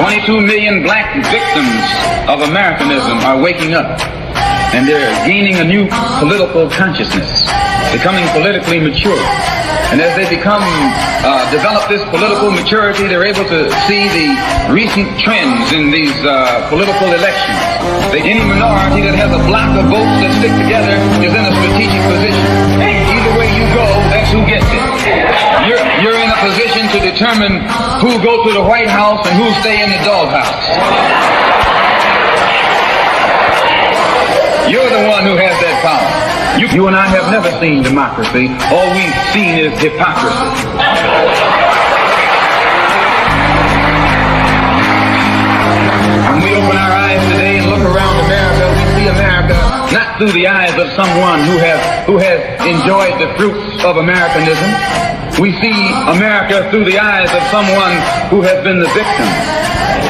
22 million black victims of Americanism are waking up, and they're gaining a new political consciousness, becoming politically mature. And as they develop this political maturity, they're able to see the recent trends in these political elections. Any minority that has a block of votes that stick together is in a strategic position. Either way you go, that's who gets it. You're in a position to determine who go to the White House and who stay in the doghouse. You're the one who has that power. You and I have never seen democracy. All we've seen is hypocrisy. When we open our eyes today and look around America, we see America not through the eyes of someone who has enjoyed the fruits of Americanism. We see America through the eyes of someone who has been the victim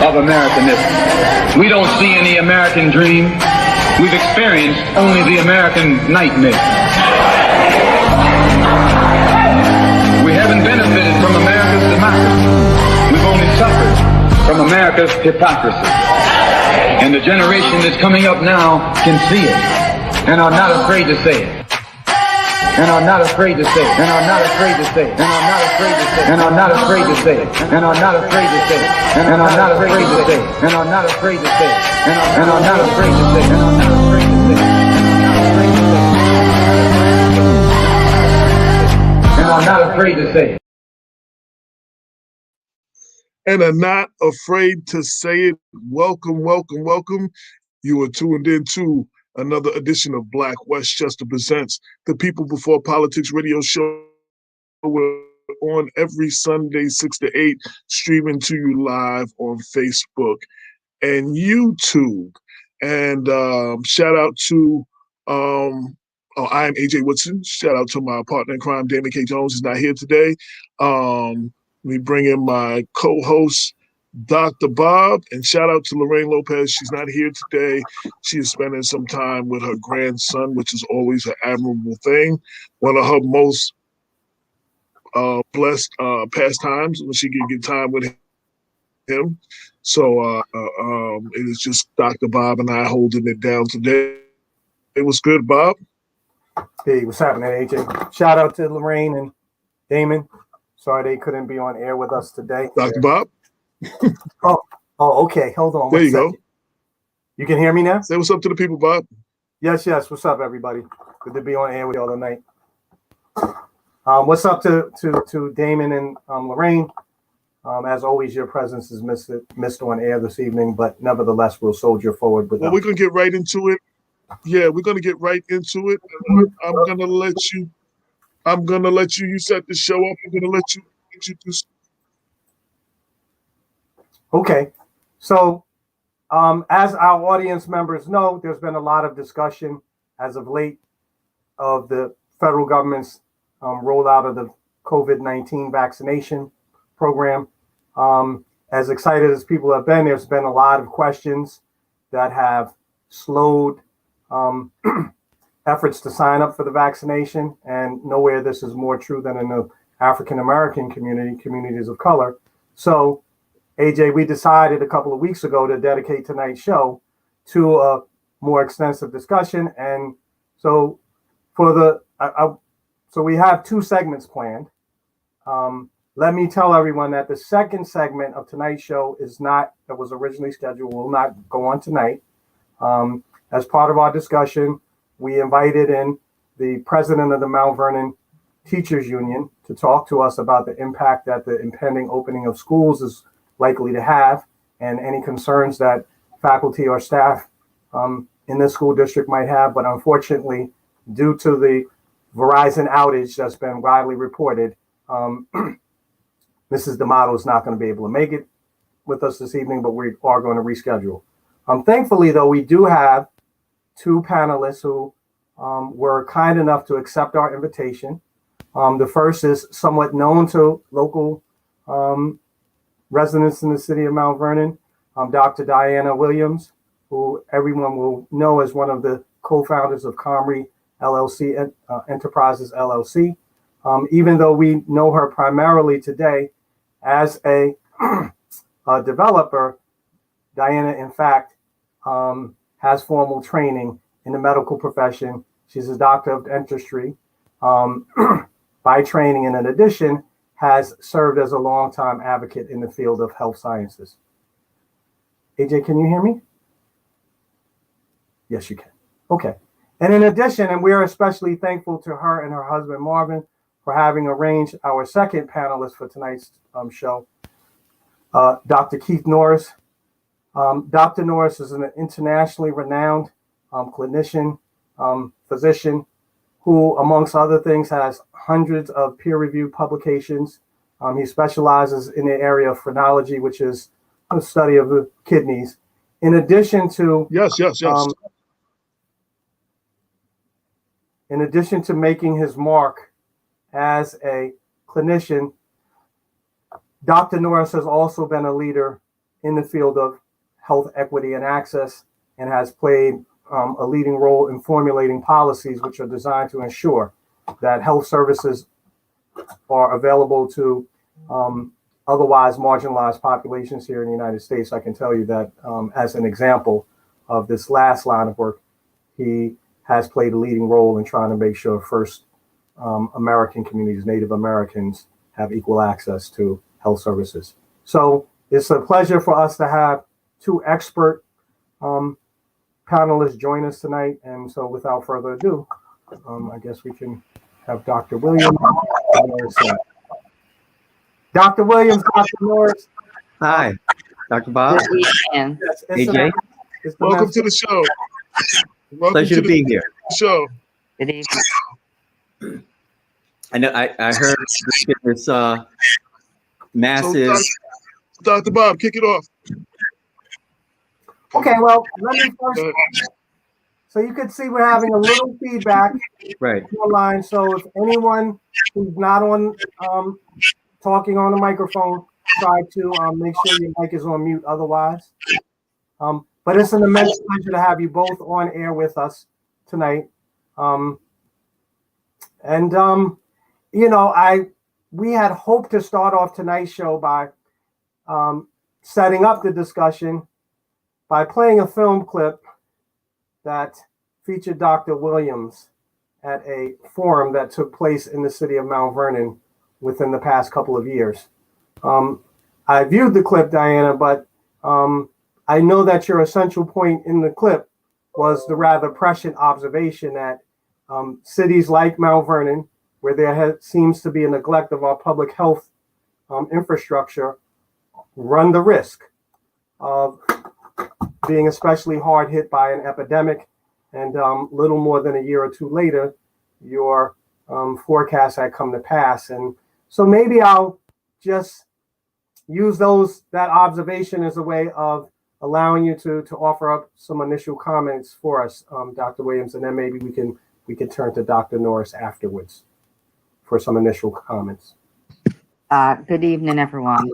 of Americanism. We don't see any American dream. We've experienced only the American nightmare. We haven't benefited from America's democracy. We've only suffered from America's hypocrisy. And the generation that's coming up now can see it and are not afraid to say it. And are not afraid to say it. And are not afraid to say it. And are not afraid to say it. And are not afraid to say it. And are not afraid to say it. And are not afraid to say it. And are not afraid to say it. And are not afraid to say it. And are not afraid to say it. And are not afraid to say it. And are not afraid to say it. Welcome, welcome, welcome. You are tuned in to another edition of Black Westchester Presents, the People Before Politics radio show. We're on every Sunday, 6 to 8, streaming to you live on Facebook and YouTube. And shout out to, I am AJ Woodson. Shout out to my partner in crime, Damon K. Jones. He's not here today. Let me bring in my co-host, Dr. Bob, and shout out to Lorraine Lopez. She's not here today. She is spending some time with her grandson, which is always an admirable thing. One of her most blessed pastimes when she can get time with him. So it is just Dr. Bob and I holding it down today. It was good, Bob. Hey, what's happening, AJ? Shout out to Lorraine and Damon. Sorry they couldn't be on air with us today. Dr. Bob? Oh, okay. Hold on. There you go. You can hear me now? Say what's up to the people, Bob. Yes. What's up, everybody? Good to be on air with you all tonight. What's up to Damon and Lorraine? As always, your presence is missed on air this evening, but nevertheless, we'll soldier forward with them. Well, we're going to get right into it. Yeah, we're going to get right into it. I'm going to let you, you set the show up. I'm going to let you introduce. Okay, so as our audience members know, there's been a lot of discussion as of late of the federal government's rollout of the COVID-19 vaccination program. As excited as people have been, there's been a lot of questions that have slowed efforts to sign up for the vaccination, and nowhere this is more true than in the African-American communities of color. So AJ, we decided a couple of weeks ago to dedicate tonight's show to a more extensive discussion. And so so we have two segments planned. Let me tell everyone that the second segment of tonight's show that was originally scheduled, will not go on tonight. As part of our discussion, we invited in the president of the Mount Vernon Teachers Union to talk to us about the impact that the impending opening of schools is likely to have, and any concerns that faculty or staff in this school district might have. But unfortunately, due to the Verizon outage that's been widely reported, Mrs. D'Amato is not going to be able to make it with us this evening, but we are going to reschedule. Thankfully, though, we do have two panelists who were kind enough to accept our invitation. The first is somewhat known to local residents in the city of Mount Vernon, Dr. Diana Williams, who everyone will know as one of the co-founders of Comrie LLC, Enterprises LLC. Even though we know her primarily today as a developer, Diana, in fact, has formal training in the medical profession. She's a doctor of dentistry by training, and in addition, has served as a longtime advocate in the field of health sciences. AJ, can you hear me? Yes, you can. Okay. And in addition, and we're especially thankful to her and her husband, Marvin, for having arranged our second panelist for tonight's show, Dr. Keith Norris. Dr. Norris is an internationally renowned clinician, physician, who, amongst other things, has hundreds of peer-reviewed publications. He specializes in the area of phrenology, which is the study of the kidneys. In addition to in addition to making his mark as a clinician, Dr. Norris has also been a leader in the field of health equity and access, and has played a leading role in formulating policies which are designed to ensure that health services are available to otherwise marginalized populations here in the United States. I can tell you that as an example of this last line of work, he has played a leading role in trying to make sure first American communities, Native Americans, have equal access to health services. So it's a pleasure for us to have two expert panelists join us tonight. And so without further ado, I guess we can have Dr. Williams. Dr. Williams, Dr. Norris. Hi, Dr. Bob. Yes, AJ. Welcome to the show. Welcome Pleasure to be here. Show. Good evening. I know I heard this massive. So, Dr. Bob, kick it off. Okay, well, let me first. So you can see we're having a little feedback Right. online. So if anyone who's not on talking on the microphone, try to make sure your mic is on mute otherwise. But it's an immense pleasure to have you both on air with us tonight. We had hoped to start off tonight's show by setting up the discussion by playing a film clip that featured Dr. Williams at a forum that took place in the city of Mount Vernon within the past couple of years. I viewed the clip, Diana, but I know that your essential point in the clip was the rather prescient observation that cities like Mount Vernon, where there seems to be a neglect of our public health infrastructure, run the risk of being especially hard hit by an epidemic. And little more than a year or two later, your forecasts had come to pass. And so maybe I'll just use that observation as a way of allowing you to offer up some initial comments for us, Dr. Williams, and then maybe we can turn to Dr. Norris afterwards for some initial comments. Good evening, everyone.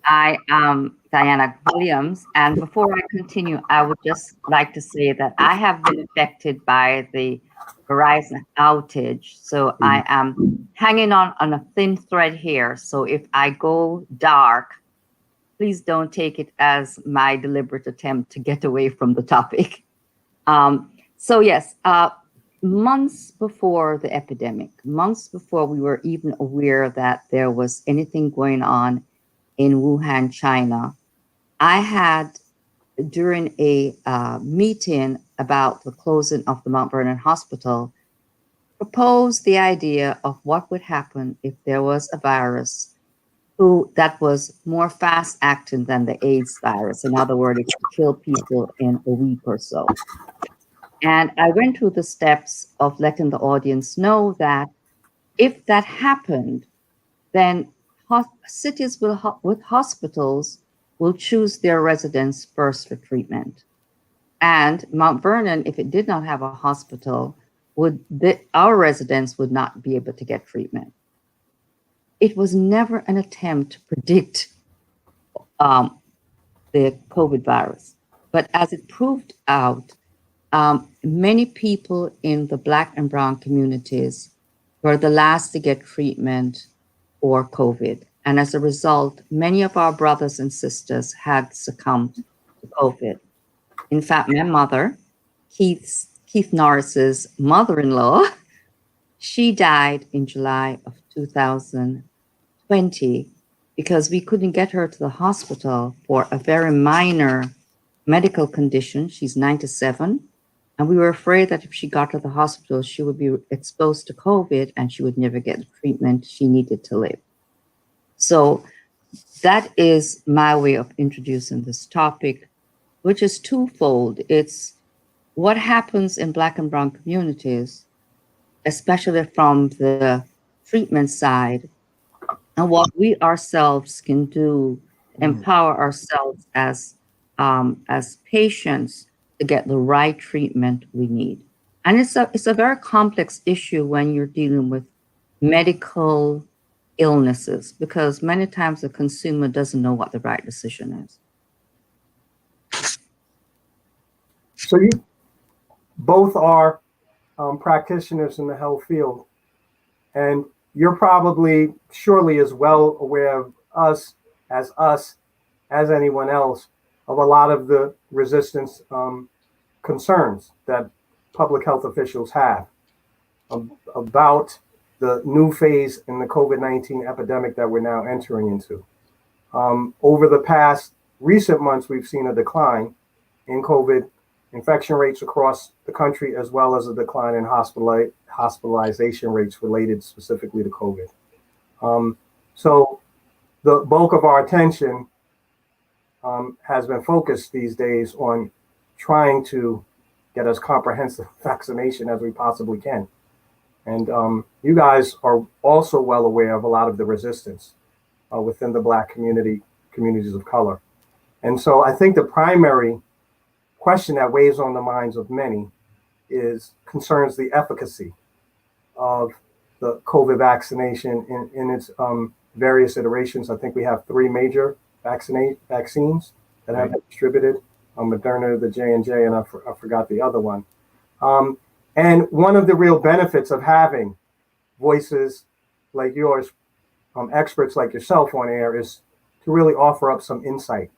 I am Diana Williams, and before I continue, I would just like to say that I have been affected by the Verizon outage, so I am hanging on a thin thread here. So if I go dark, please don't take it as my deliberate attempt to get away from the topic. So yes, months before the epidemic, months before we were even aware that there was anything going on in Wuhan, China, I had, during a meeting about the closing of the Mount Vernon Hospital, proposed the idea of what would happen if there was a virus that was more fast acting than the AIDS virus. In other words, it could kill people in a week or so. And I went through the steps of letting the audience know that if that happened, then cities with hospitals will choose their residents first for treatment. And Mount Vernon, if it did not have a hospital, our residents would not be able to get treatment. It was never an attempt to predict the COVID virus. But as it proved out, many people in the Black and Brown communities were the last to get treatment for COVID. And as a result, many of our brothers and sisters had succumbed to COVID. In fact, my mother, Keith Norris's mother-in-law, she died in July of 2020 because we couldn't get her to the hospital for a very minor medical condition. She's 97. And we were afraid that if she got to the hospital, she would be exposed to COVID and she would never get the treatment she needed to live. So that is my way of introducing this topic, which is twofold. It's what happens in Black and Brown communities, especially from the treatment side, and what we ourselves can do to empower ourselves as patients to get the right treatment we need. And it's a very complex issue when you're dealing with medical illnesses, because many times the consumer doesn't know what the right decision is. So you both are practitioners in the health field, and you're probably surely as well aware of us as anyone else of a lot of the resistance concerns that public health officials have about the new phase in the COVID-19 epidemic that we're now entering into. Over the past recent months, we've seen a decline in COVID infection rates across the country, as well as a decline in hospitalization rates related specifically to COVID. So the bulk of our attention has been focused these days on trying to get as comprehensive vaccination as we possibly can. And you guys are also well aware of a lot of the resistance within the Black communities of color. And so I think the primary question that weighs on the minds of many concerns the efficacy of the COVID vaccination in its various iterations. I think we have 3 major vaccines that have been distributed: Moderna, the J&J, and I forgot the other one. And one of the real benefits of having voices like yours, experts like yourself on air, is to really offer up some insight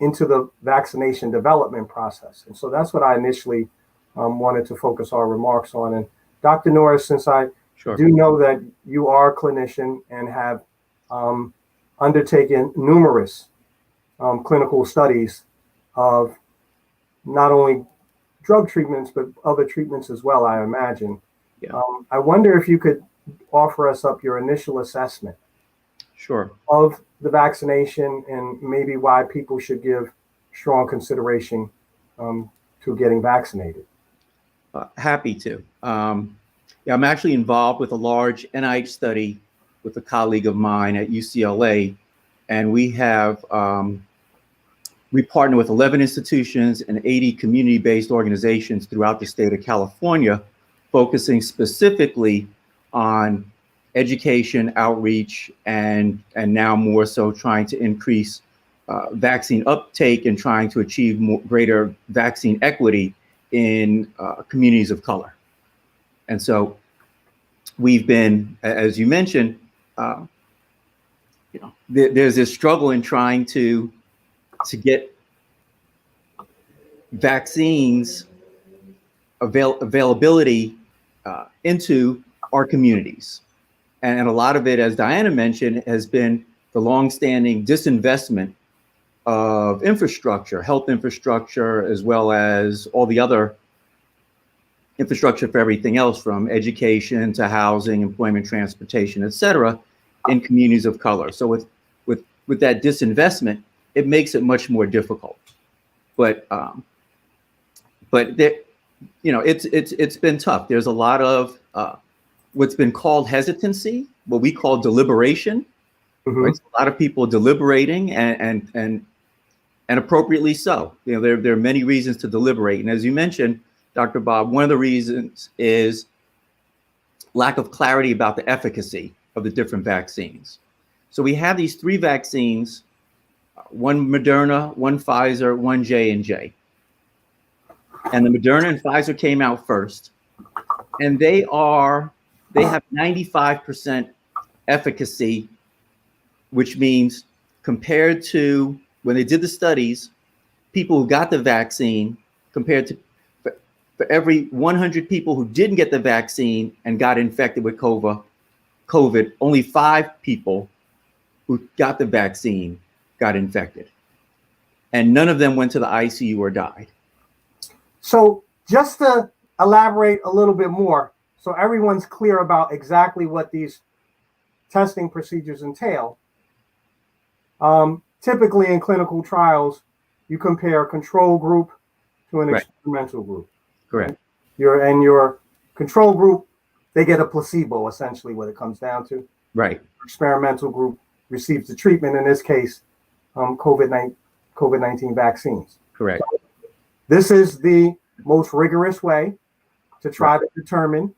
into the vaccination development process. And so that's what I initially wanted to focus our remarks on. And Dr. Norris, since I do know that you are a clinician and have undertaken numerous clinical studies of not only drug treatments, but other treatments as well, I imagine. Yeah. I wonder if you could offer us up your initial assessment of the vaccination and maybe why people should give strong consideration to getting vaccinated. Happy to. I'm actually involved with a large NIH study with a colleague of mine at UCLA, and we partner with 11 institutions and 80 community-based organizations throughout the state of California, focusing specifically on education, outreach, and now more so trying to increase vaccine uptake and trying to achieve greater vaccine equity in communities of color. And so we've been, as you mentioned, there's this struggle in trying to get vaccines availability into our communities. And a lot of it, as Diana mentioned, has been the longstanding disinvestment of infrastructure, health infrastructure, as well as all the other infrastructure for everything else, from education to housing, employment, transportation, et cetera, in communities of color. So with that disinvestment, it makes it much more difficult. But there, it's been tough. There's a lot of what's been called hesitancy, what we call deliberation. Mm-hmm. Right? So a lot of people deliberating and appropriately so. There are many reasons to deliberate. And as you mentioned, Dr. Bob, one of the reasons is lack of clarity about the efficacy of the different vaccines. So we have these 3 vaccines, one Moderna, one Pfizer, one J&J. And the Moderna and Pfizer came out first. And they have 95% efficacy, which means compared to when they did the studies, people who got the vaccine compared to for every 100 people who didn't get the vaccine and got infected with COVID, only 5 people who got the vaccine got infected. And none of them went to the ICU or died. So just to elaborate a little bit more, so everyone's clear about exactly what these testing procedures entail. Typically in clinical trials, you compare a control group to an experimental group. Correct. Your control group, they get a placebo, essentially what it comes down to. Right. Experimental group receives the treatment, in this case, COVID-19 vaccines. Correct. So this is the most rigorous way to try to determine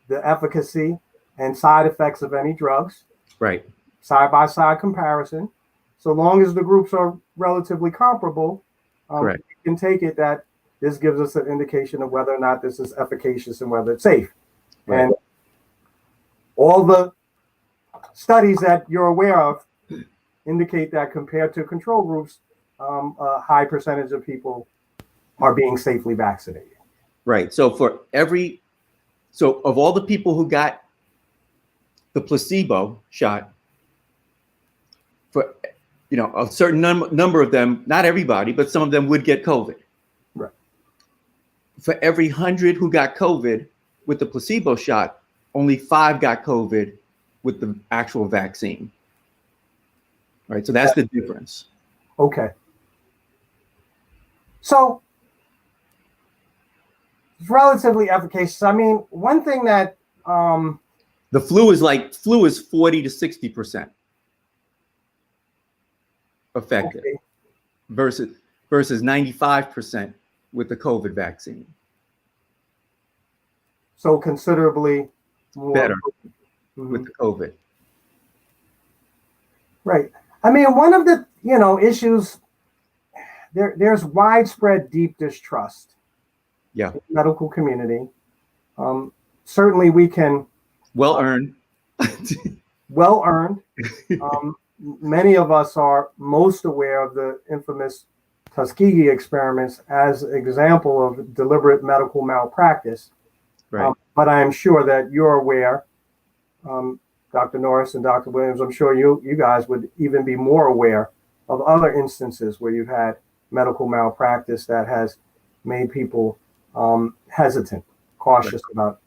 the efficacy and side effects of any drugs. Right. Side-by-side comparison. So long as the groups are relatively comparable, you can take it that this gives us an indication of whether or not this is efficacious and whether it's safe. Right. And all the studies that you're aware of indicate that compared to control groups, a high percentage of people are being safely vaccinated. Right. So of all the people who got the placebo shot, for a certain number of them, not everybody, but some of them would get COVID. Right. For every 100 who got COVID with the placebo shot, only 5 got COVID with the actual vaccine. Right. So that's the difference. Okay. So it's relatively efficacious. I mean, one thing that the flu is 40 to 60% effective versus 95% with the COVID vaccine. So considerably more better with the COVID. Right. I mean, one of the issues there's widespread deep distrust. Yeah. In the medical community. Certainly, we can. Well earned. Well earned. Many of us are most aware of the infamous Tuskegee experiments as an example of deliberate medical malpractice. Right. But I am sure that you're aware, Dr. Norris and Dr. Williams, I'm sure you guys would even be more aware of other instances where you've had medical malpractice that has made people hesitant, cautious about it.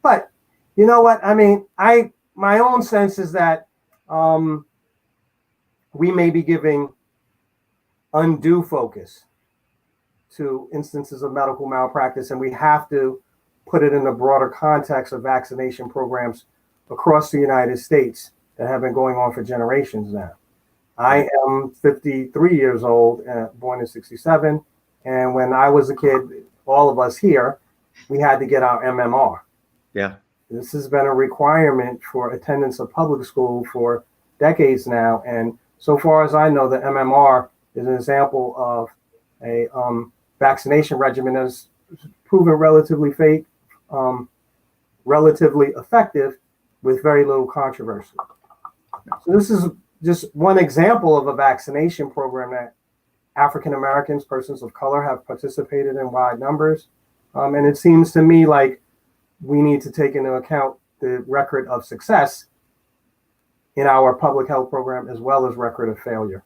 But you know what? I mean, my own sense is that we may be giving undue focus to instances of medical malpractice, and we have to put it in the broader context of vaccination programs across the United States that have been going on for generations now. I am 53 years old, born in 67, and when I was a kid, all of us here, we had to get our MMR. Yeah. This has been a requirement for attendance of public school for decades now, and so far as I know, the MMR is an example of a vaccination regimen that has proven relatively effective with very little controversy. So this is just one example of a vaccination program that African Americans, persons of color, have participated in wide numbers. And it seems to me like we need to take into account the record of success in our public health program as well as record of failure.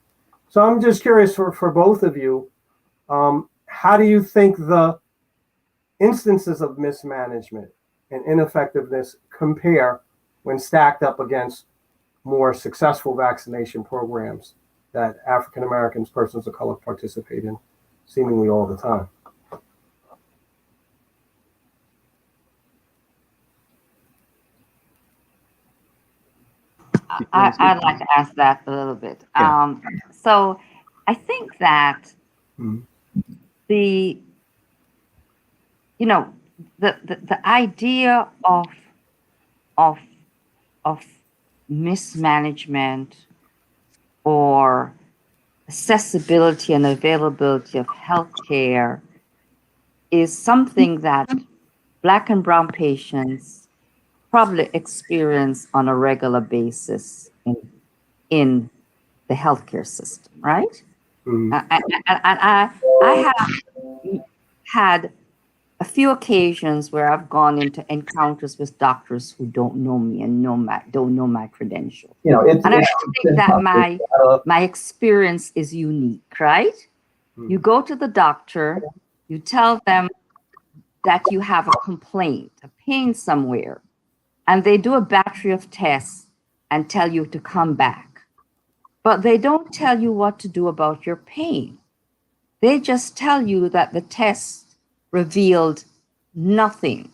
So I'm just curious for both of you, how do you think the instances of mismanagement and ineffectiveness compare when stacked up against more successful vaccination programs that African Americans, persons of color, participate in seemingly all the time? I'd like to ask that a little bit. Yeah. So I think that the idea of mismanagement or accessibility and availability of healthcare is something that Black and Brown patients probably experience on a regular basis in the healthcare system, right? Mm-hmm. I I have had a few occasions where I've gone into encounters with doctors who don't know me and don't know my credentials. You know, And I think that my experience is unique, right? You go to the doctor, you tell them that you have a complaint, a pain somewhere, and they do a battery of tests and tell you to come back. But they don't tell you what to do about your pain. They just tell you that the test revealed nothing.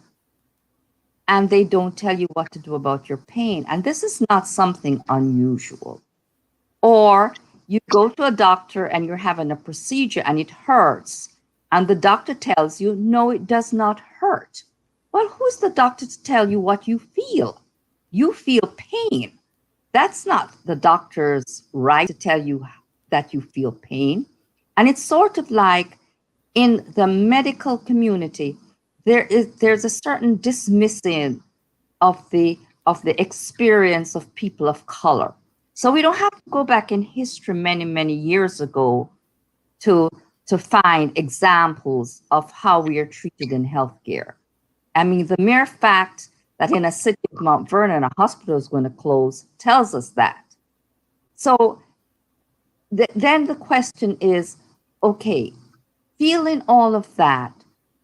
And they don't tell you what to do about your pain. And this is not something unusual. Or you go to a doctor and you're having a procedure and it hurts. And the doctor tells you, no, it does not hurt. Well, who's the doctor to tell you what you feel? You feel pain. That's not the doctor's right to tell you that you feel pain. And it's sort of like in the medical community, there's a certain dismissing of the experience of people of color. So we don't have to go back in history many, many years ago to find examples of how we are treated in healthcare. I mean, the mere fact that in a city of Mount Vernon, a hospital is going to close tells us that. So then the question is, okay, feeling all of that,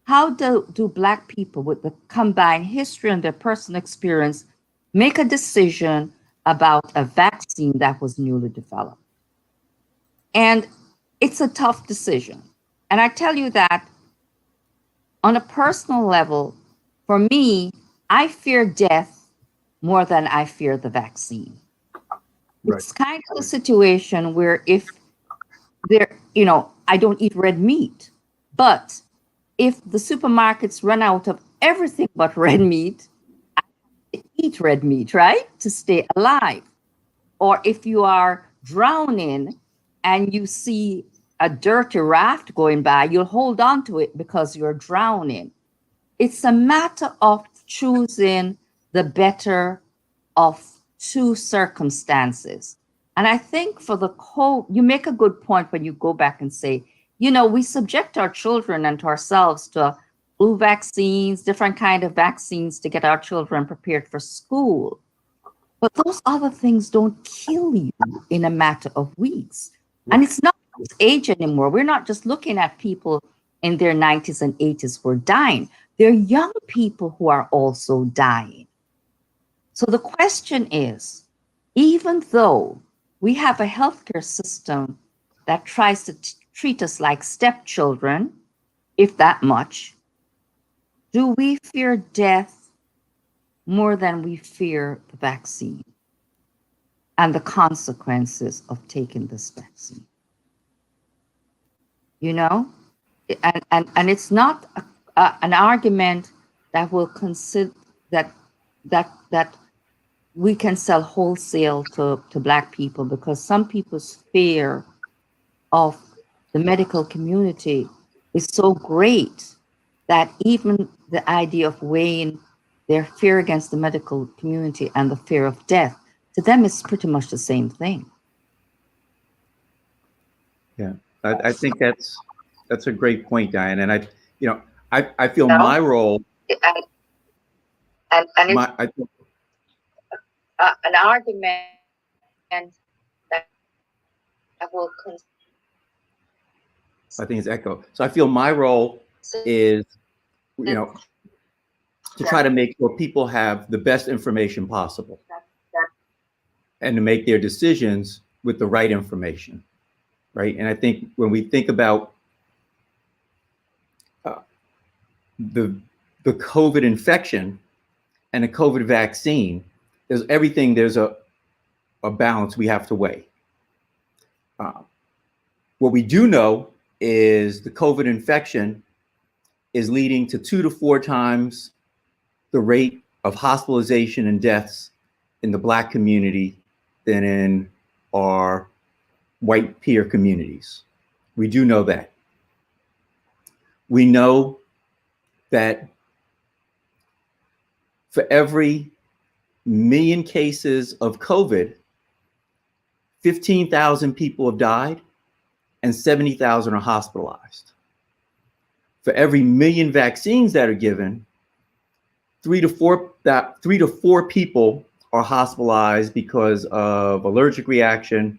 how do Black people with the combined history and their personal experience make a decision about a vaccine that was newly developed? And it's a tough decision. And I tell you that on a personal level, for me, I fear death more than I fear the vaccine. Right. It's kind of a situation where if I don't eat red meat, but if the supermarkets run out of everything but red meat, I have to eat red meat, right? To stay alive. Or if you are drowning and you see a dirty raft going by, you'll hold on to it because you're drowning. It's a matter of choosing the better of two circumstances. And I think for you make a good point when you go back and say, we subject our children and to ourselves to flu vaccines, different kind of vaccines to get our children prepared for school. But those other things don't kill you in a matter of weeks. And it's not age anymore. We're not just looking at people in their 90s and 80s who are dying. They're young people who are also dying. So the question is, even though we have a healthcare system that tries to treat us like stepchildren, if that much, do we fear death more than we fear the vaccine and the consequences of taking this vaccine? And it's not an argument that will consider that we can sell wholesale to Black people, because some people's fear of the medical community is so great that even the idea of weighing their fear against the medical community and the fear of death, to them is pretty much the same thing. Yeah, I think that's a great point, Diane. And I feel my role. And an argument that will. I think it's echo. So I feel my role is, to try to make sure people have the best information possible and to make their decisions with the right information, right? And I think when we think about the COVID infection and the COVID vaccine, there's a balance we have to weigh. What we do know is the COVID infection is leading to 2 to 4 times the rate of hospitalization and deaths in the Black community than in our white peer communities. We do know that. We know that for every million cases of COVID, 15,000 people have died and 70,000 are hospitalized. for every million vaccines that are given, 3 to 4 people are hospitalized because of allergic reaction,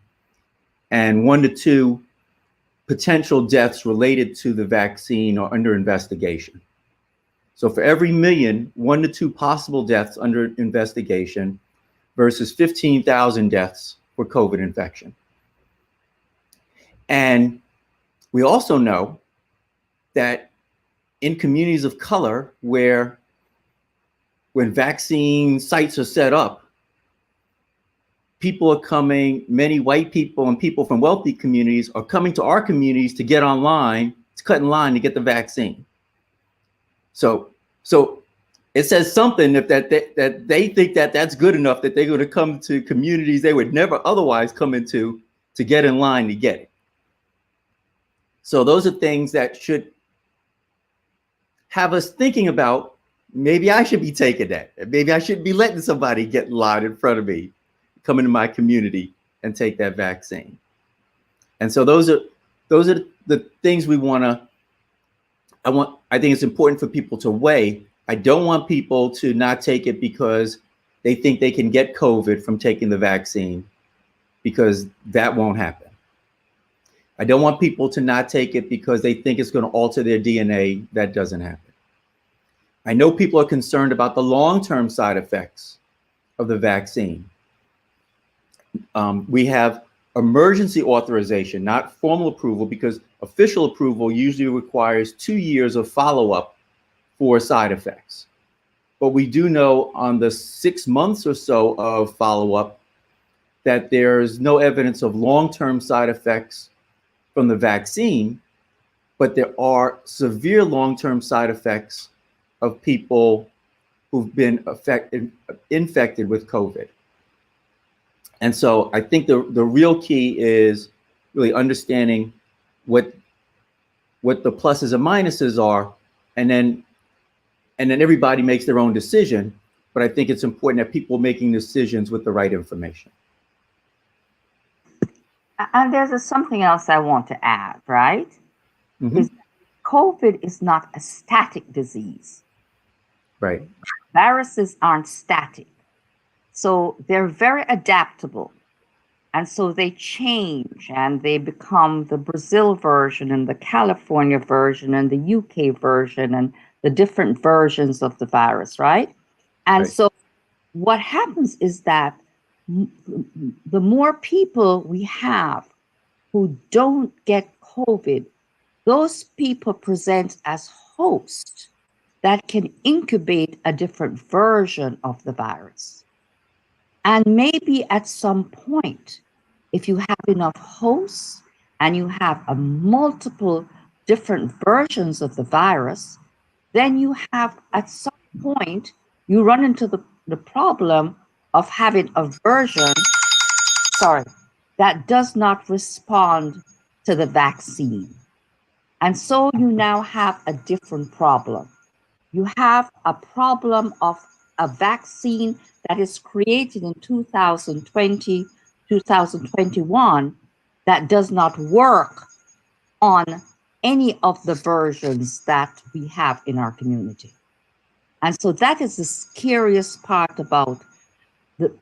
and 1 to 2 potential deaths related to the vaccine are under investigation. So for every million, 1 to 2 possible deaths under investigation versus 15,000 deaths for COVID infection. And we also know that in communities of color, where when vaccine sites are set up, people are coming, many white people and people from wealthy communities are coming to our communities to get online, to cut in line to get the vaccine. So it says something that they think that that's good enough that they're going to come to communities they would never otherwise come into to get in line to get it. So those are things that should have us thinking about, maybe I should be taking that. Maybe I shouldn't be letting somebody get in line in front of me, come into my community and take that vaccine. And so those are the things we I think it's important for people to weigh. I don't want people to not take it because they think they can get COVID from taking the vaccine, because that won't happen. I don't want people to not take it because they think it's going to alter their DNA. That doesn't happen. I know people are concerned about the long-term side effects of the vaccine. We have emergency authorization, not formal approval, because official approval usually requires 2 years of follow-up for side effects. But we do know on the 6 months or so of follow-up that there's no evidence of long-term side effects from the vaccine, but there are severe long-term side effects of people who've been infected with COVID. And so I think the real key is really understanding what the pluses and minuses are, and then everybody makes their own decision. But I think it's important that people are making decisions with the right information. And there's something else I want to add, right? Mm-hmm. Is COVID is not a static disease. Right. Viruses aren't static. So they're very adaptable. And so they change and they become the Brazil version and the California version and the UK version and the different versions of the virus, right? And Right. so what happens is that the more people we have who don't get COVID, those people present as hosts that can incubate a different version of the virus. And maybe at some point, if you have enough hosts and you have a multiple different versions of the virus, then you have, at some point, you run into the problem of having a version, that does not respond to the vaccine. And so you now have a different problem. You have a problem of a vaccine that is created in 2020, 2021, that does not work on any of the versions that we have in our community. And so that is the scariest part about the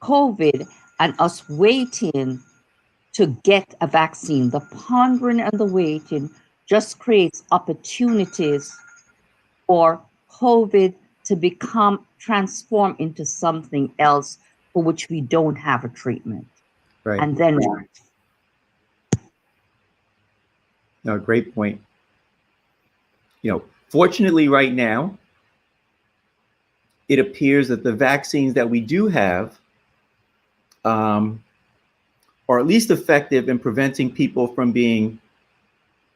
COVID and us waiting to get a vaccine. The pondering and the waiting just creates opportunities for COVID to transform into something else for which we don't have a treatment. Right. And then what? No, great point. Fortunately right now, it appears that the vaccines that we do have are at least effective in preventing people from being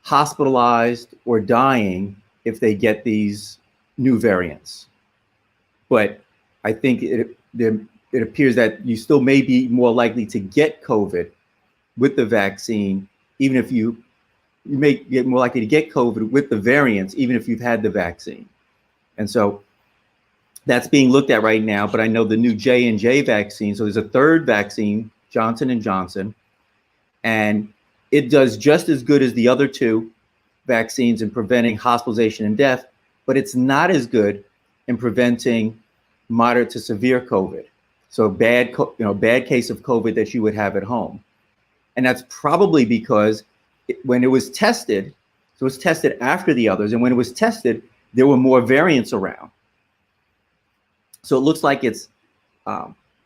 hospitalized or dying if they get these new variants. But I think it appears that you still may be more likely to get COVID with the vaccine, even if you may get more likely to get COVID with the variants, even if you've had the vaccine. And so that's being looked at right now. But I know the new J&J vaccine, so there's a third vaccine, Johnson & Johnson, and it does just as good as the other two vaccines in preventing hospitalization and death, but it's not as good in preventing moderate to severe COVID. So bad case of COVID that you would have at home. And that's probably because when it was tested, so it was tested after the others, and when it was tested, there were more variants around. So it looks like it's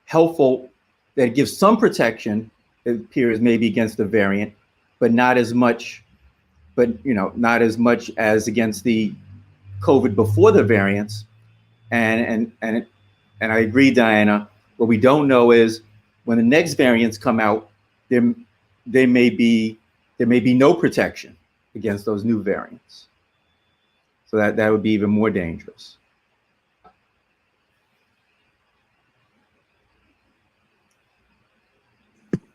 helpful, that it gives some protection, it appears, maybe against the variant, but not as much, not as much as against the COVID before the variants. And I agree, Diana. What we don't know is when the next variants come out, there may be no protection against those new variants. So that would be even more dangerous.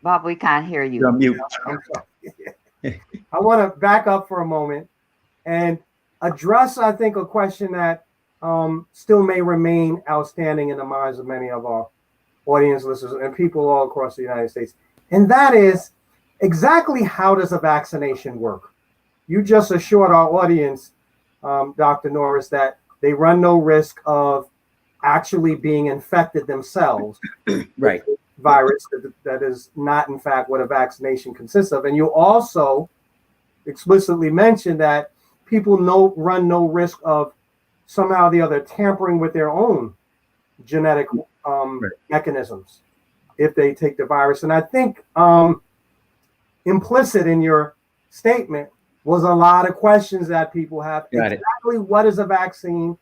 Bob, we can't hear you. You're on mute. I'm sorry. I want to back up for a moment and address, I think, a question that still may remain outstanding in the minds of many of our audience listeners and people all across the United States. And that is, exactly how does a vaccination work? You just assured our audience, Dr. Norris, that they run no risk of actually being infected themselves. Right. With the virus that is not, in fact, what a vaccination consists of. And you also explicitly mentioned that people run no risk of somehow or the other tampering with their own genetic mechanisms if they take the virus. And I think implicit in your statement was a lot of questions that people have. Exactly what is a vaccine?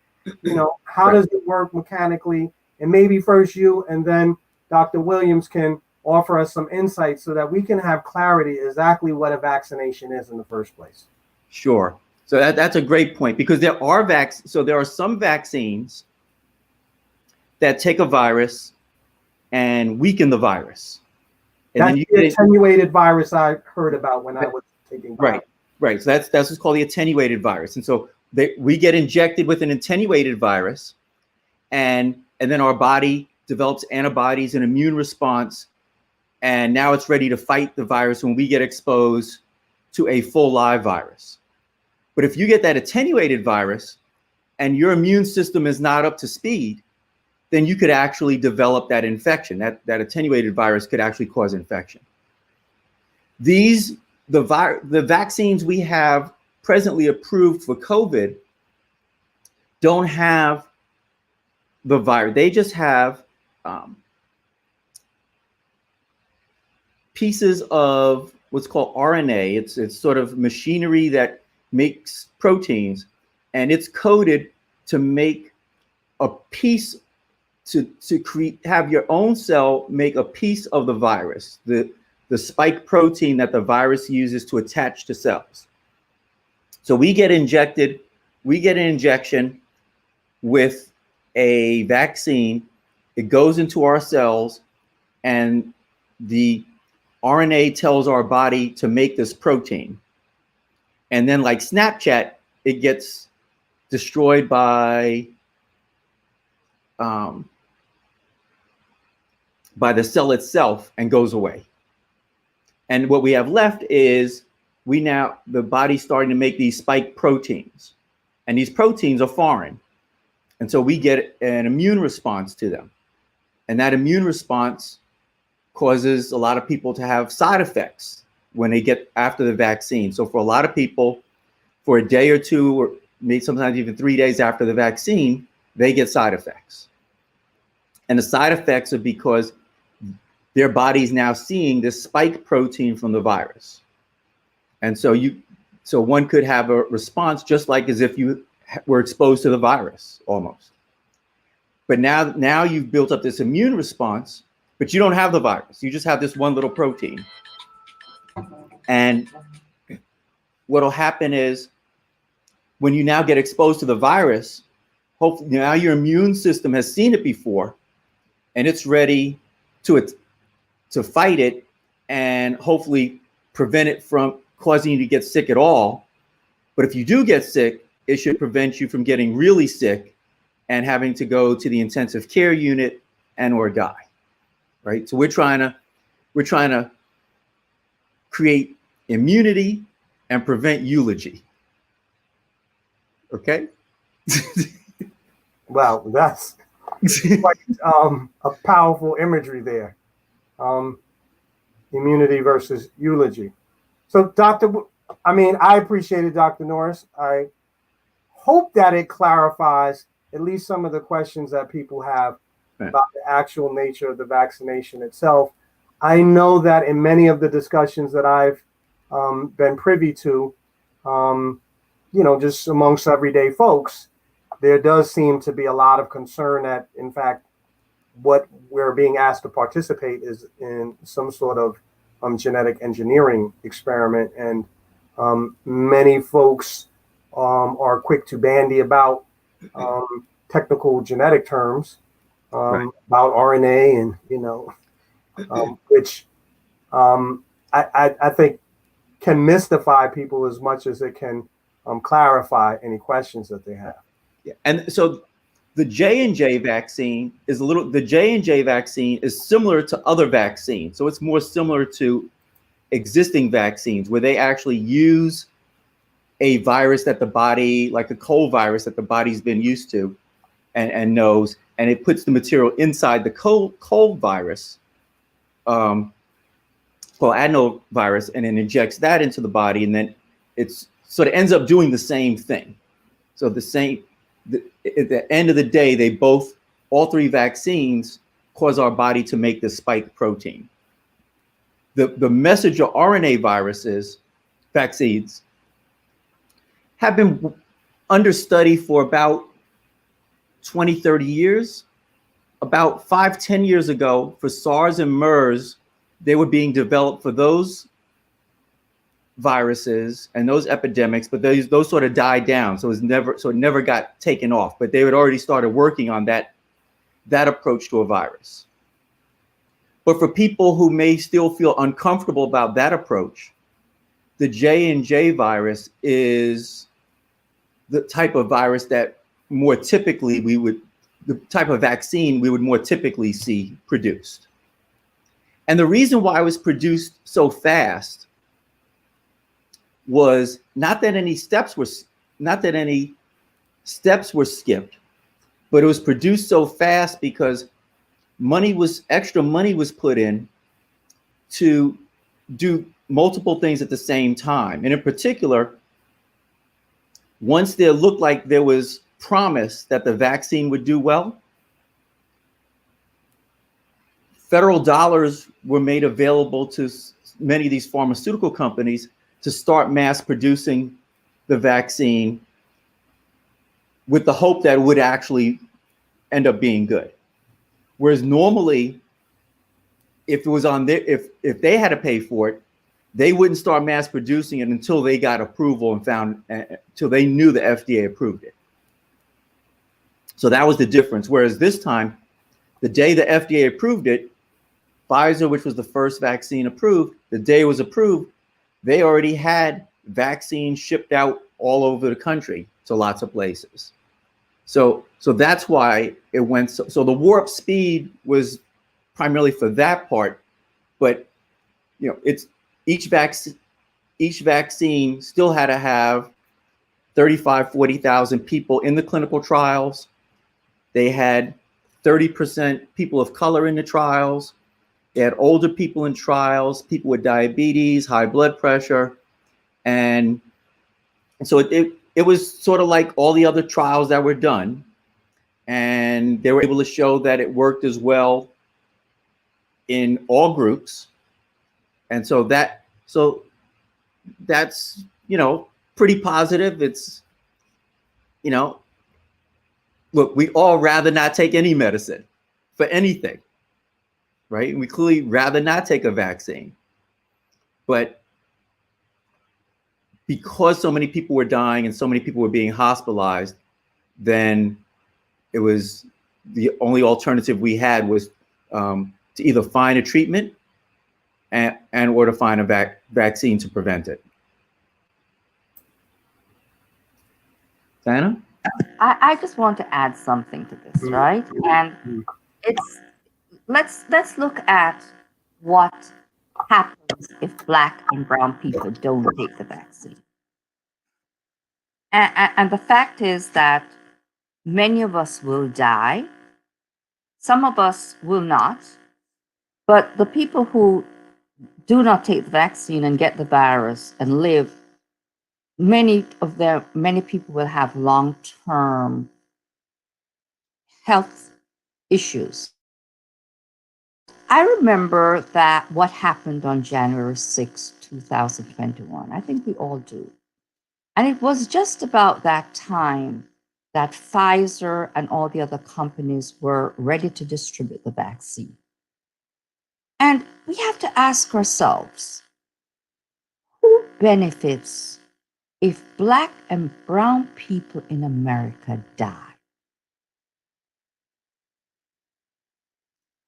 How does it work mechanically? And maybe first you, and then Dr. Williams can offer us some insights so that we can have clarity exactly what a vaccination is in the first place. Sure. So that's a great point, because there are some vaccines that take a virus and weaken the virus. And that's the attenuated virus I heard about when I was taking virus. Right. So that's what's called the attenuated virus. And so we get injected with an attenuated virus, and then our body develops antibodies and immune response, and now it's ready to fight the virus when we get exposed to a full live virus. But if you get that attenuated virus and your immune system is not up to speed, then you could actually develop that infection. That attenuated virus could actually cause infection. The vaccines we have presently approved for COVID don't have the virus. They just have pieces of what's called RNA. It's sort of machinery that makes proteins, and it's coded to make a piece, to have your own cell make a piece of the virus, the spike protein that the virus uses to attach to cells. So we get an injection with a vaccine. It goes into our cells, and the RNA tells our body to make this protein. And then, like Snapchat, it gets destroyed by the cell itself and goes away. And what we have left is the body's starting to make these spike proteins, and these proteins are foreign. And so we get an immune response to them. And that immune response causes a lot of people to have side effects when they get after the vaccine. So for a lot of people, for a day or two, or maybe sometimes even 3 days after the vaccine, they get side effects. And the side effects are because their body's now seeing this spike protein from the virus. And so one could have a response just like as if you were exposed to the virus almost. But now you've built up this immune response, but you don't have the virus. You just have this one little protein. And what'll happen is when you now get exposed to the virus, hopefully now your immune system has seen it before, and it's ready to fight it and hopefully prevent it from causing you to get sick at all. But if you do get sick, it should prevent you from getting really sick and having to go to the intensive care unit or die, right? So we're trying to create immunity and prevent eulogy. Okay. Wow, that's quite a powerful imagery there. Immunity versus eulogy. So, I appreciated Dr. Norris. I hope that it clarifies at least some of the questions that people have about the actual nature of the vaccination itself. I know that in many of the discussions that I've been privy to, just amongst everyday folks, there does seem to be a lot of concern that, in fact, what we're being asked to participate is in some sort of genetic engineering experiment. And many folks are quick to bandy about technical genetic terms, Right. about RNA and, which I think can mystify people as much as it can clarify any questions that they have. Yeah. And so the J&J vaccine the J&J vaccine is similar to other vaccines. So it's more similar to existing vaccines where they actually use a virus that the body, like a cold virus that the body's been used to and knows, and it puts the material inside the cold virus, called adenovirus, and then injects that into the body, and then it's sort of ends up doing the same thing. So at the end of the day, all three vaccines cause our body to make this spike protein. The messenger RNA vaccines have been under study for about 20, 30 years. About 5-10 years ago, for SARS and MERS, they were being developed for those viruses and those epidemics, but those sort of died down. So it never got taken off. But they had already started working on that approach to a virus. But for people who may still feel uncomfortable about that approach, the J&J virus is the type of virus that more typically the type of vaccine we would more typically see produced. And the reason why it was produced so fast was not that any steps were skipped, but it was produced so fast because extra money was put in to do multiple things at the same time. And in particular, once there looked like there was promise that the vaccine would do well, federal dollars were made available to many of these pharmaceutical companies to start mass producing the vaccine with the hope that it would actually end up being good. Whereas normally, if it was if they had to pay for it, they wouldn't start mass producing it until they got approval until they knew the FDA approved it. So that was the difference. Whereas this time, the day the FDA approved it, Pfizer, which was the first vaccine approved, the day it was approved, they already had vaccines shipped out all over the country to lots of places. So that's why it went so the warp speed was primarily for that part, but it's each vaccine still had to have 40,000 people in the clinical trials. They had 30% people of color in the trials. They had older people in trials, people with diabetes, high blood pressure. And so it was sort of like all the other trials that were done. And they were able to show that it worked as well in all groups. And so that's, pretty positive. It's, look, we all rather not take any medicine for anything, right? We clearly rather not take a vaccine. But because so many people were dying and so many people were being hospitalized, then it was the only alternative we had was to either find a treatment and or to find a vaccine to prevent it. Diana? I just want to add something to this, right? And let's look at what happens if Black and brown people don't take the vaccine. And the fact is that many of us will die. Some of us will not. But the people who do not take the vaccine and get the virus and live, many people will have long-term health issues. I remember that what happened on January 6, 2021. I think we all do. And it was just about that time that Pfizer and all the other companies were ready to distribute the vaccine. And we have to ask ourselves, who benefits if Black and brown people in America die?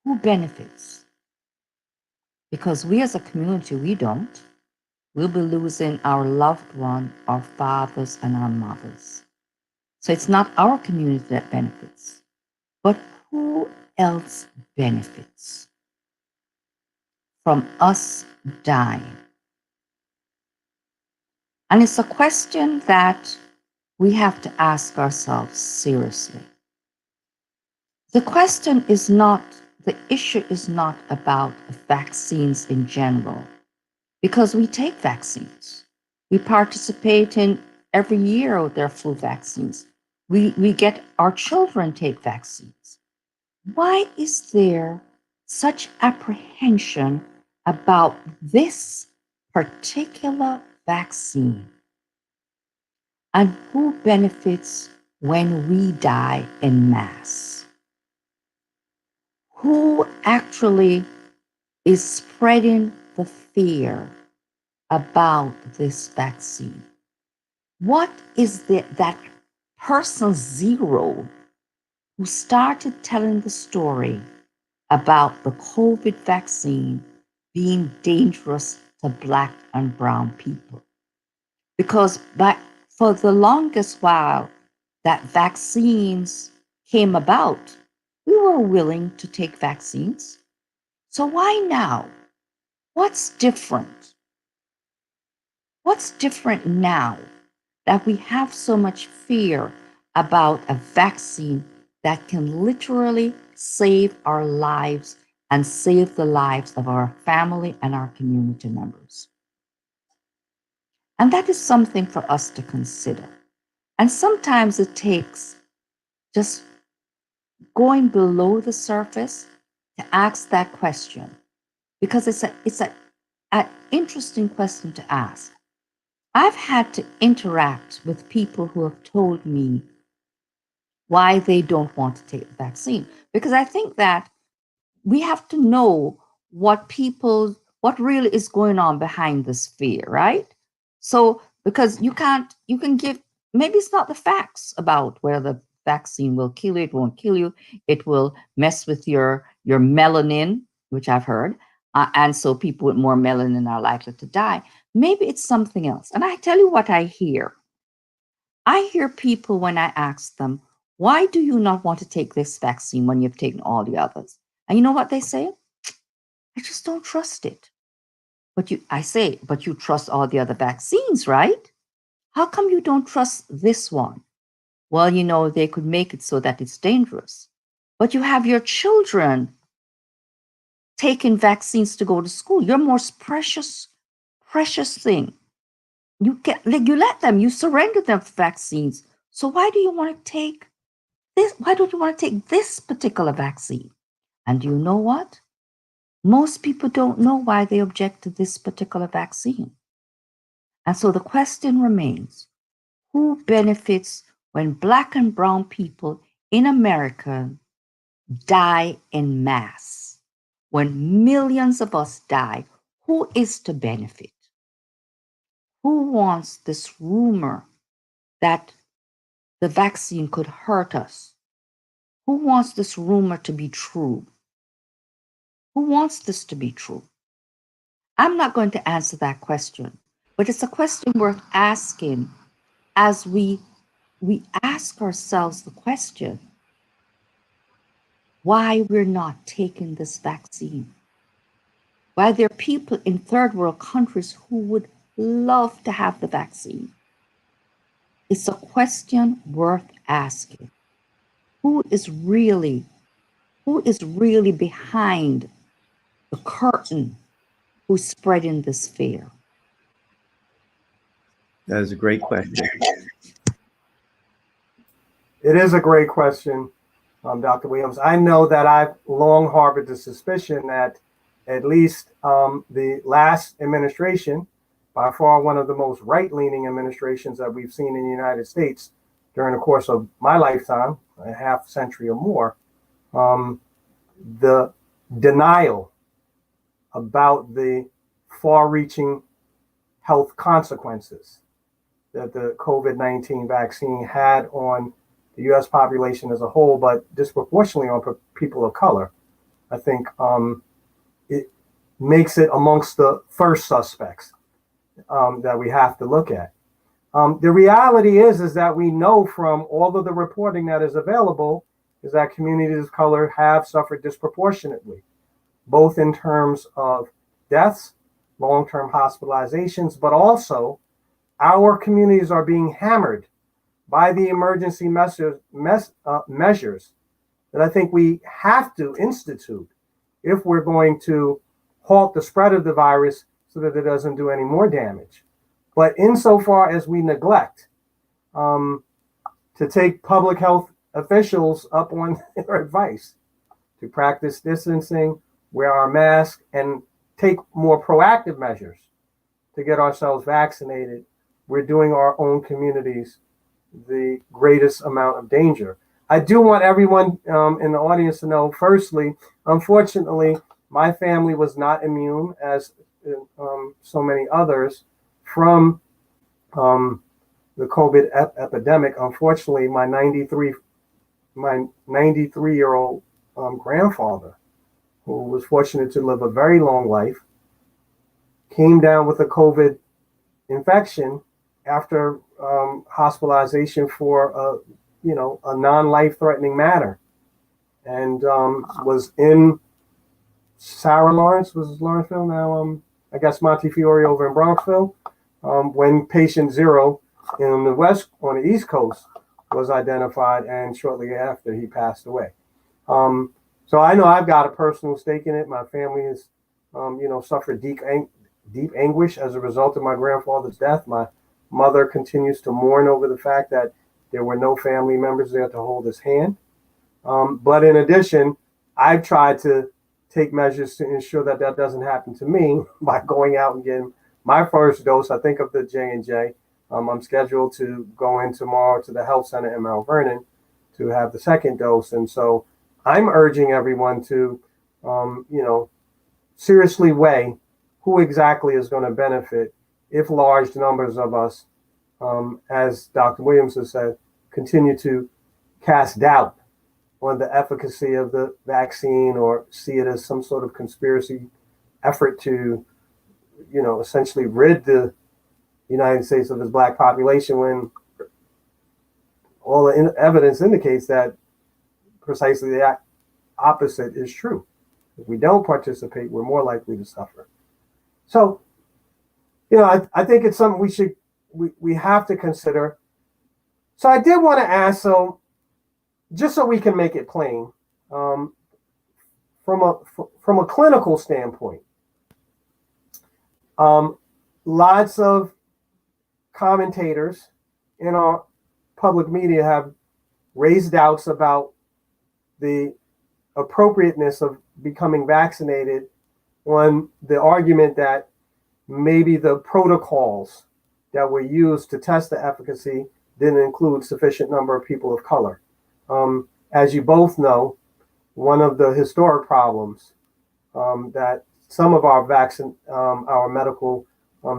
Who benefits? Because we as a community, we don't. We'll be losing our loved one, our fathers and our mothers. So it's not our community that benefits, but who else benefits from us dying? And it's a question that we have to ask ourselves seriously. The issue is not about vaccines in general, because we take vaccines. We participate in every year there are flu vaccines. We get our children take vaccines. Why is there such apprehension about this particular vaccine? And who benefits when we die en masse? Who actually is spreading the fear about this vaccine? What is that person zero who started telling the story about the COVID vaccine being dangerous to Black and brown people? Because for the longest while that vaccines came about, we were willing to take vaccines. So why now? What's different? What's different now that we have so much fear about a vaccine that can literally save our lives and save the lives of our family and our community members? And that is something for us to consider. And sometimes it takes just going below the surface to ask that question, because it's an interesting question to ask. I've had to interact with people who have told me why they don't want to take the vaccine, because I think that we have to know what really is going on behind this fear, right? So, because you can give, maybe it's not the facts about whether the vaccine will kill you, it won't kill you, it will mess with your melanin, which I've heard, and so people with more melanin are likely to die. Maybe it's something else. And I tell you what I hear. I hear people when I ask them, why do you not want to take this vaccine when you've taken all the others? And you know what they say? I just don't trust it. But you trust all the other vaccines, right? How come you don't trust this one? Well, they could make it so that it's dangerous. But you have your children taking vaccines to go to school. Your most precious thing. You let them, you surrender them for vaccines. So why do you want to take this? Why don't you want to take this particular vaccine? And you know what? Most people don't know why they object to this particular vaccine. And so the question remains, who benefits when Black and brown people in America die en masse? When millions of us die, who is to benefit? Who wants this rumor that the vaccine could hurt us? Who wants this rumor to be true? Who wants this to be true? I'm not going to answer that question, but it's a question worth asking as we ask ourselves the question, why we're not taking this vaccine. Why there are people in third world countries who would love to have the vaccine. It's a question worth asking. Who is really behind the curtain, who's spreading this fear? That is a great question. It is a great question, Dr. Williams. I know that I've long harbored the suspicion that at least the last administration, by far one of the most right-leaning administrations that we've seen in the United States during the course of my lifetime, a half century or more, the denial about the far-reaching health consequences that the COVID-19 vaccine had on the U.S. population as a whole, but disproportionately on people of color, I think it makes it amongst the first suspects that we have to look at. The reality is that we know from all of the reporting that is available is that communities of color have suffered disproportionately, both in terms of deaths, long-term hospitalizations, but also our communities are being hammered by the emergency measures that I think we have to institute if we're going to halt the spread of the virus so that it doesn't do any more damage. But insofar as we neglect to take public health officials up on their advice to practice distancing, wear our mask, and take more proactive measures to get ourselves vaccinated, we're doing our own communities the greatest amount of danger. I do want everyone in the audience to know, firstly, unfortunately, my family was not immune, as so many others, from the COVID epidemic. Unfortunately, my 93-year-old grandfather, who was fortunate to live a very long life, came down with a COVID infection after hospitalization for a non-life-threatening matter, and was in Sarah Lawrence, was Lawrenceville now? I guess Montefiore over in Bronxville, when patient zero on the East Coast was identified, and shortly after he passed away. So I know I've got a personal stake in it. My family has, suffered deep anguish as a result of my grandfather's death. My mother continues to mourn over the fact that there were no family members there to hold his hand. But in addition, I've tried to take measures to ensure that that doesn't happen to me by going out and getting my first dose. I think of the J&J. I'm scheduled to go in tomorrow to the health center in Mount Vernon to have the second dose. And so I'm urging everyone to, seriously weigh who exactly is going to benefit if large numbers of us, as Dr. Williams has said, continue to cast doubt on the efficacy of the vaccine or see it as some sort of conspiracy effort to, essentially rid the United States of its Black population, when all the evidence indicates that precisely the opposite is true. If we don't participate, we're more likely to suffer. So, I think it's something we have to consider. So I did want to ask, just so we can make it plain, from a clinical standpoint, lots of commentators in our public media have raised doubts about the appropriateness of becoming vaccinated on the argument that maybe the protocols that were used to test the efficacy didn't include sufficient number of people of color. As you both know, one of the historic problems that some of our medical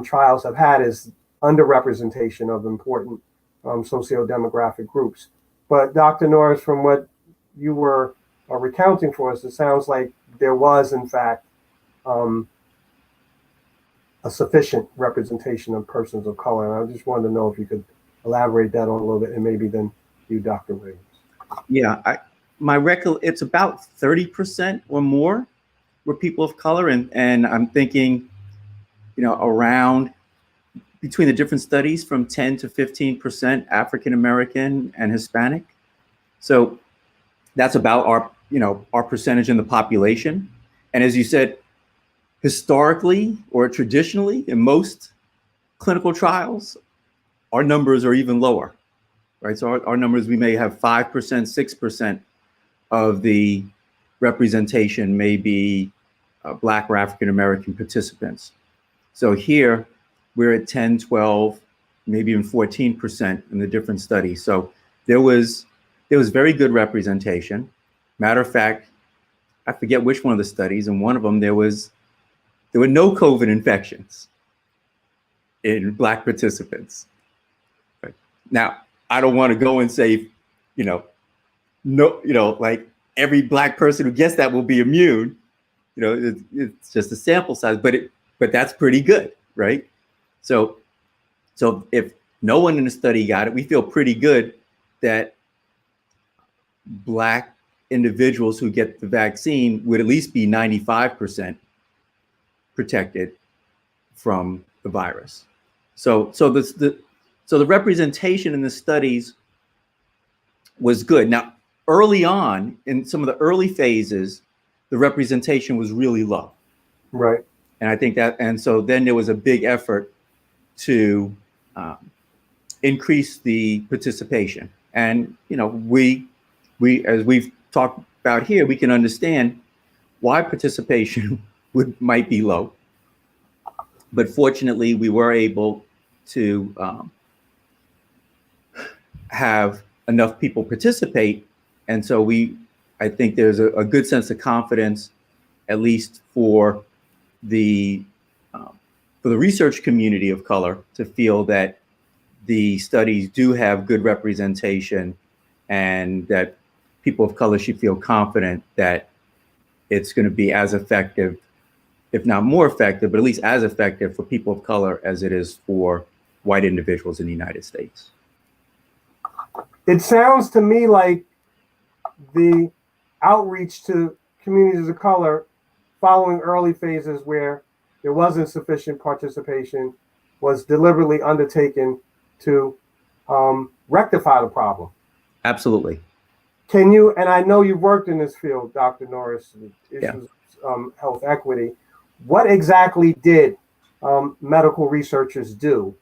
trials have had is underrepresentation of important socio-demographic groups. But Dr. Norris, from what you were recounting for us, it sounds like there was, in fact, a sufficient representation of persons of color. And I just wanted to know if you could elaborate that on a little bit, and maybe then you, Dr. Williams. Yeah, it's about 30% or more were people of color, and I'm thinking, around between the different studies from 10 to 15% African American and Hispanic. So that's about our percentage in the population. And as you said, historically or traditionally, in most clinical trials, our numbers are even lower, right? So our numbers, we may have 5%, 6% of the representation may be Black or African American participants. So here we're at 10, 12, maybe even 14% in the different studies. So there was very good representation. Matter of fact, I forget which one of the studies, in one of them there were no COVID infections in Black participants. Right. Now, I don't want to go and say, like every Black person who gets that will be immune. It's just a sample size, but that's pretty good, right? So if no one in the study got it, we feel pretty good that Black individuals who get the vaccine would at least be 95% protected from the virus. So the representation in the studies was good. Now, early on, in some of the early phases, the representation was really low. Right. And I think so then there was a big effort to increase the participation. And, we, as we've talked about here, we can understand why participation might be low. But fortunately, we were able to have enough people participate. And so I think there's a good sense of confidence, at least for the research community of color, to feel that the studies do have good representation and that people of color should feel confident that it's going to be as effective, if not more effective, but at least as effective for people of color as it is for white individuals in the United States. It sounds to me like the outreach to communities of color following early phases where there wasn't sufficient participation was deliberately undertaken to rectify the problem. Absolutely. Can you, and I know you've worked in this field, Dr. Norris, issues of health equity. What exactly did medical researchers do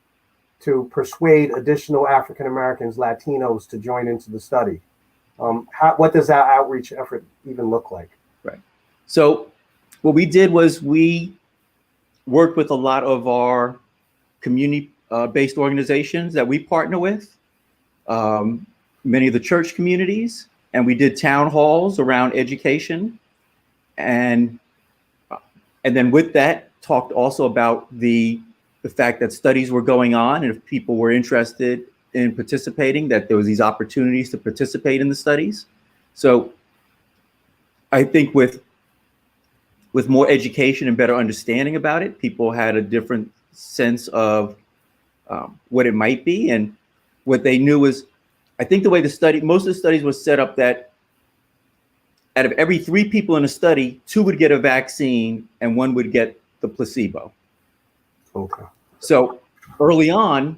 to persuade additional African Americans, Latinos to join into the study? What does that outreach effort even look like? Right. So what we did was we worked with a lot of our community-based organizations that we partner with, many of the church communities, and we did town halls around education. And then with that, talked also about the fact that studies were going on, and if people were interested in participating, that there was these opportunities to participate in the studies. So I think with more education and better understanding about it, people had a different sense of what it might be. And what they knew was, I think the way most of the studies were set up, that out of every 3 people in a study, 2 would get a vaccine and 1 would get the placebo. Okay. So early on,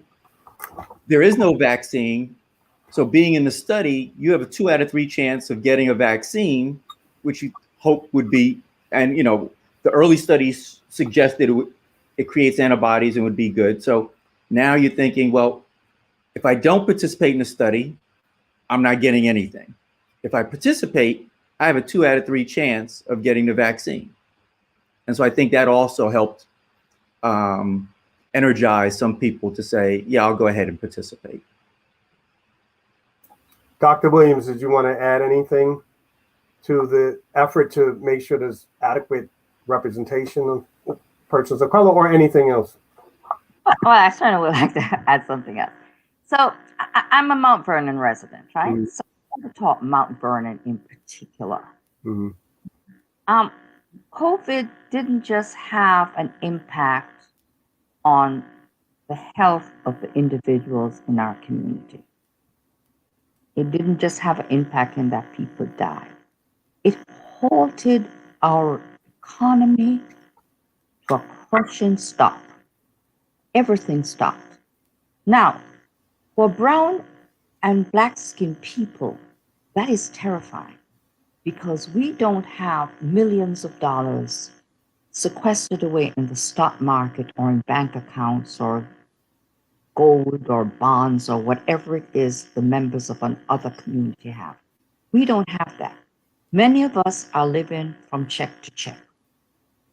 there is no vaccine. So being in the study, you have a 2 out of 3 chance of getting a vaccine, which you hope would be, and the early studies suggested it creates antibodies and would be good. So now you're thinking, well, if I don't participate in the study, I'm not getting anything. If I participate, I have a 2 out of 3 chance of getting the vaccine. And so I think that also helped energize some people to say, yeah, I'll go ahead and participate. Dr. Williams, did you want to add anything to the effort to make sure there's adequate representation of persons of color, or anything else? Well, I certainly would like to add something else. So I'm a Mount Vernon resident, right? Mm-hmm. So I want to talk Mount Vernon in particular. Mm-hmm. COVID didn't just have an impact on the health of the individuals in our community. It didn't just have an impact in that people died. It halted our economy to a crushing stop. everything stopped. Now, for brown and black skinned people, that is terrifying because we don't have millions of dollars sequestered away in the stock market or in bank accounts or gold or bonds or whatever it is the members of another community have. We don't have that. Many of us are living from check to check.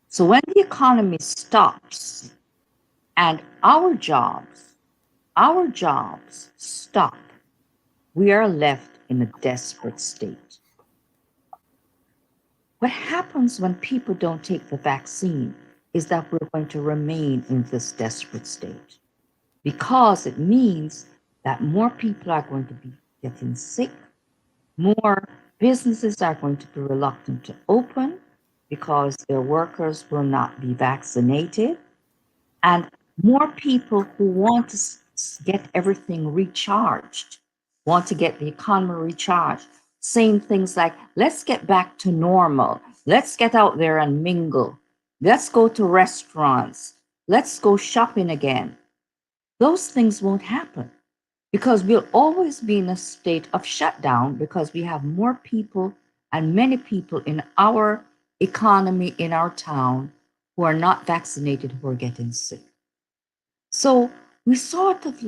So when the economy stops and our jobs stop, we are left in a desperate state. What happens when people don't take the vaccine is that we're going to remain in this desperate state because it means that more people are going to be getting sick, more businesses are going to be reluctant to open because their workers will not be vaccinated, and more people who want to get everything recharged, want to get the economy recharged, saying things like, let's get back to normal. Let's get out there and mingle. Let's go to restaurants. Let's go shopping again. Those things won't happen because we'll always be in a state of shutdown because we have more people and many people in our economy, in our town, who are not vaccinated, who are getting sick. So we sort of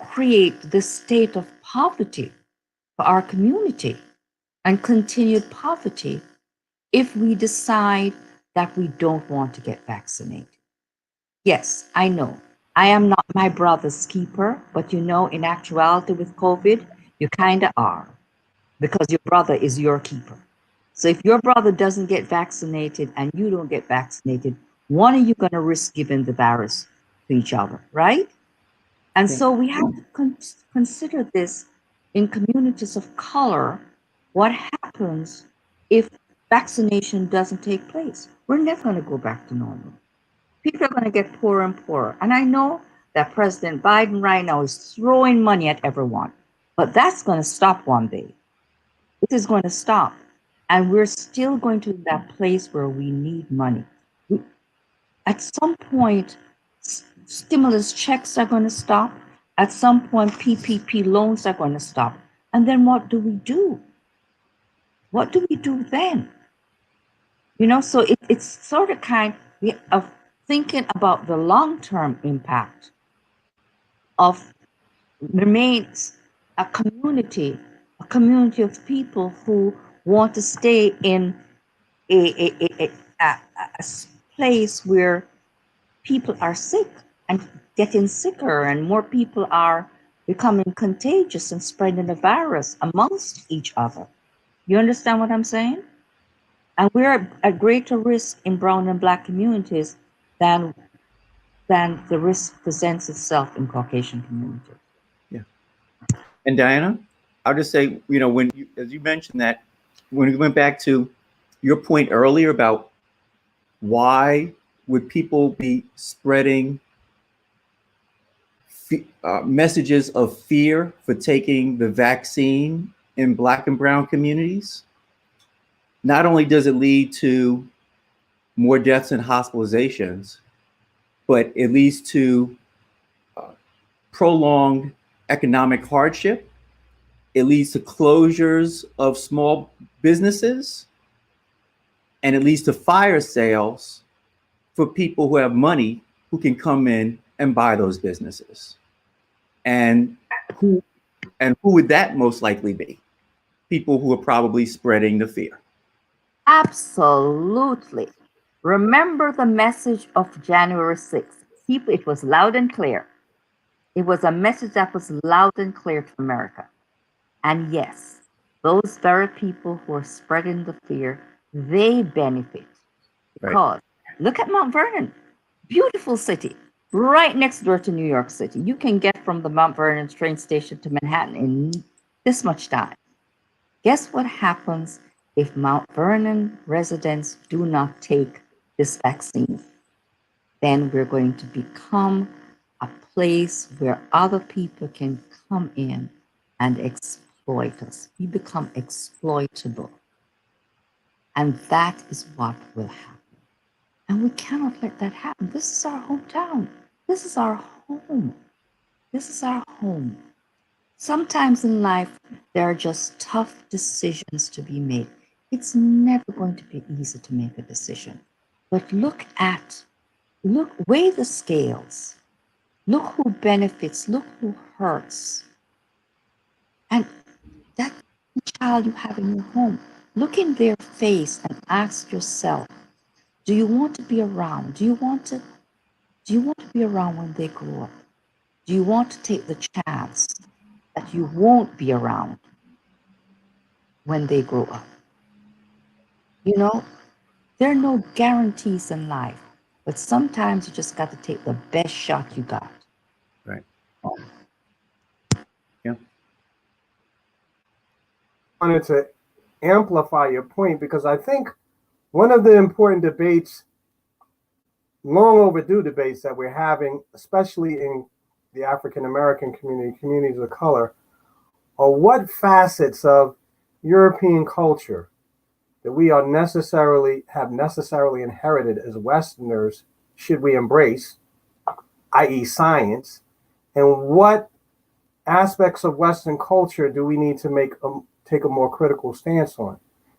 create this state of poverty for our community and continued poverty if we decide that we don't want to get vaccinated. Yes, I know. I am not my brother's keeper, but you know, in actuality with COVID, you kind of are because your brother is your keeper. So if your brother doesn't get vaccinated and you don't get vaccinated, one of you going to risk giving the virus to each other, right? And so we have to consider this in communities of color. What happens if vaccination doesn't take place? We're never going to go back to normal. People are going to get poorer and poorer. And I know that President Biden right now is throwing money at everyone, but that's going to stop one day. It is going to stop. And we're still going to that place where we need money. At some point, stimulus checks are going to stop. At some point, PPP loans are going to stop. And then what do we do? What do we do then? You know, so it's sort of kind of thinking about the long-term impact of remains a community of people who want to stay in a place where people are sick and getting sicker, and more people are becoming contagious and spreading the virus amongst each other. You understand what I'm saying? And we're at greater risk in brown and black communities than the risk presents itself in Caucasian communities. Yeah. And Diana, I'll just say, you know, as you mentioned that, when we went back to your point earlier about why would people be spreading messages of fear for taking the vaccine in black and brown communities, not only does it lead to more deaths and hospitalizations, but it leads to prolonged economic hardship. It leads to closures of small businesses, and it leads to fire sales for people who have money who can come in and buy those businesses. And who would that most likely be? People who are probably spreading the fear. Absolutely. Remember the message of January 6th. It was loud and clear. It was a message that was loud and clear to America. And yes, those very people who are spreading the fear, they benefit. Because look at Mount Vernon, beautiful city, right next door to New York City. You can get from the Mount Vernon train station to Manhattan in this much time. Guess what happens if Mount Vernon residents do not take this vaccine? Then we're going to become a place where other people can come in and exploit us. We become exploitable. And that is what will happen. And we cannot let that happen. This is our hometown. This is our home. This is our home. Sometimes in life, there are just tough decisions to be made. It's never going to be easy to make a decision. But weigh the scales. Look who benefits, look who hurts. And that child you have in your home, look in their face and ask yourself, do you want to be around? Do you want to be around when they grow up? Do you want to take the chance that you won't be around when they grow up? You know, there are no guarantees in life, but sometimes you just got to take the best shot you got. Right. Yeah. I wanted to amplify your point because I think one of the important debates, long overdue debates that we're having, especially in the African American community, communities of color, are what facets of European culture that we are necessarily inherited as Westerners should we embrace, i.e. science, and what aspects of Western culture do we need to take a more critical stance on?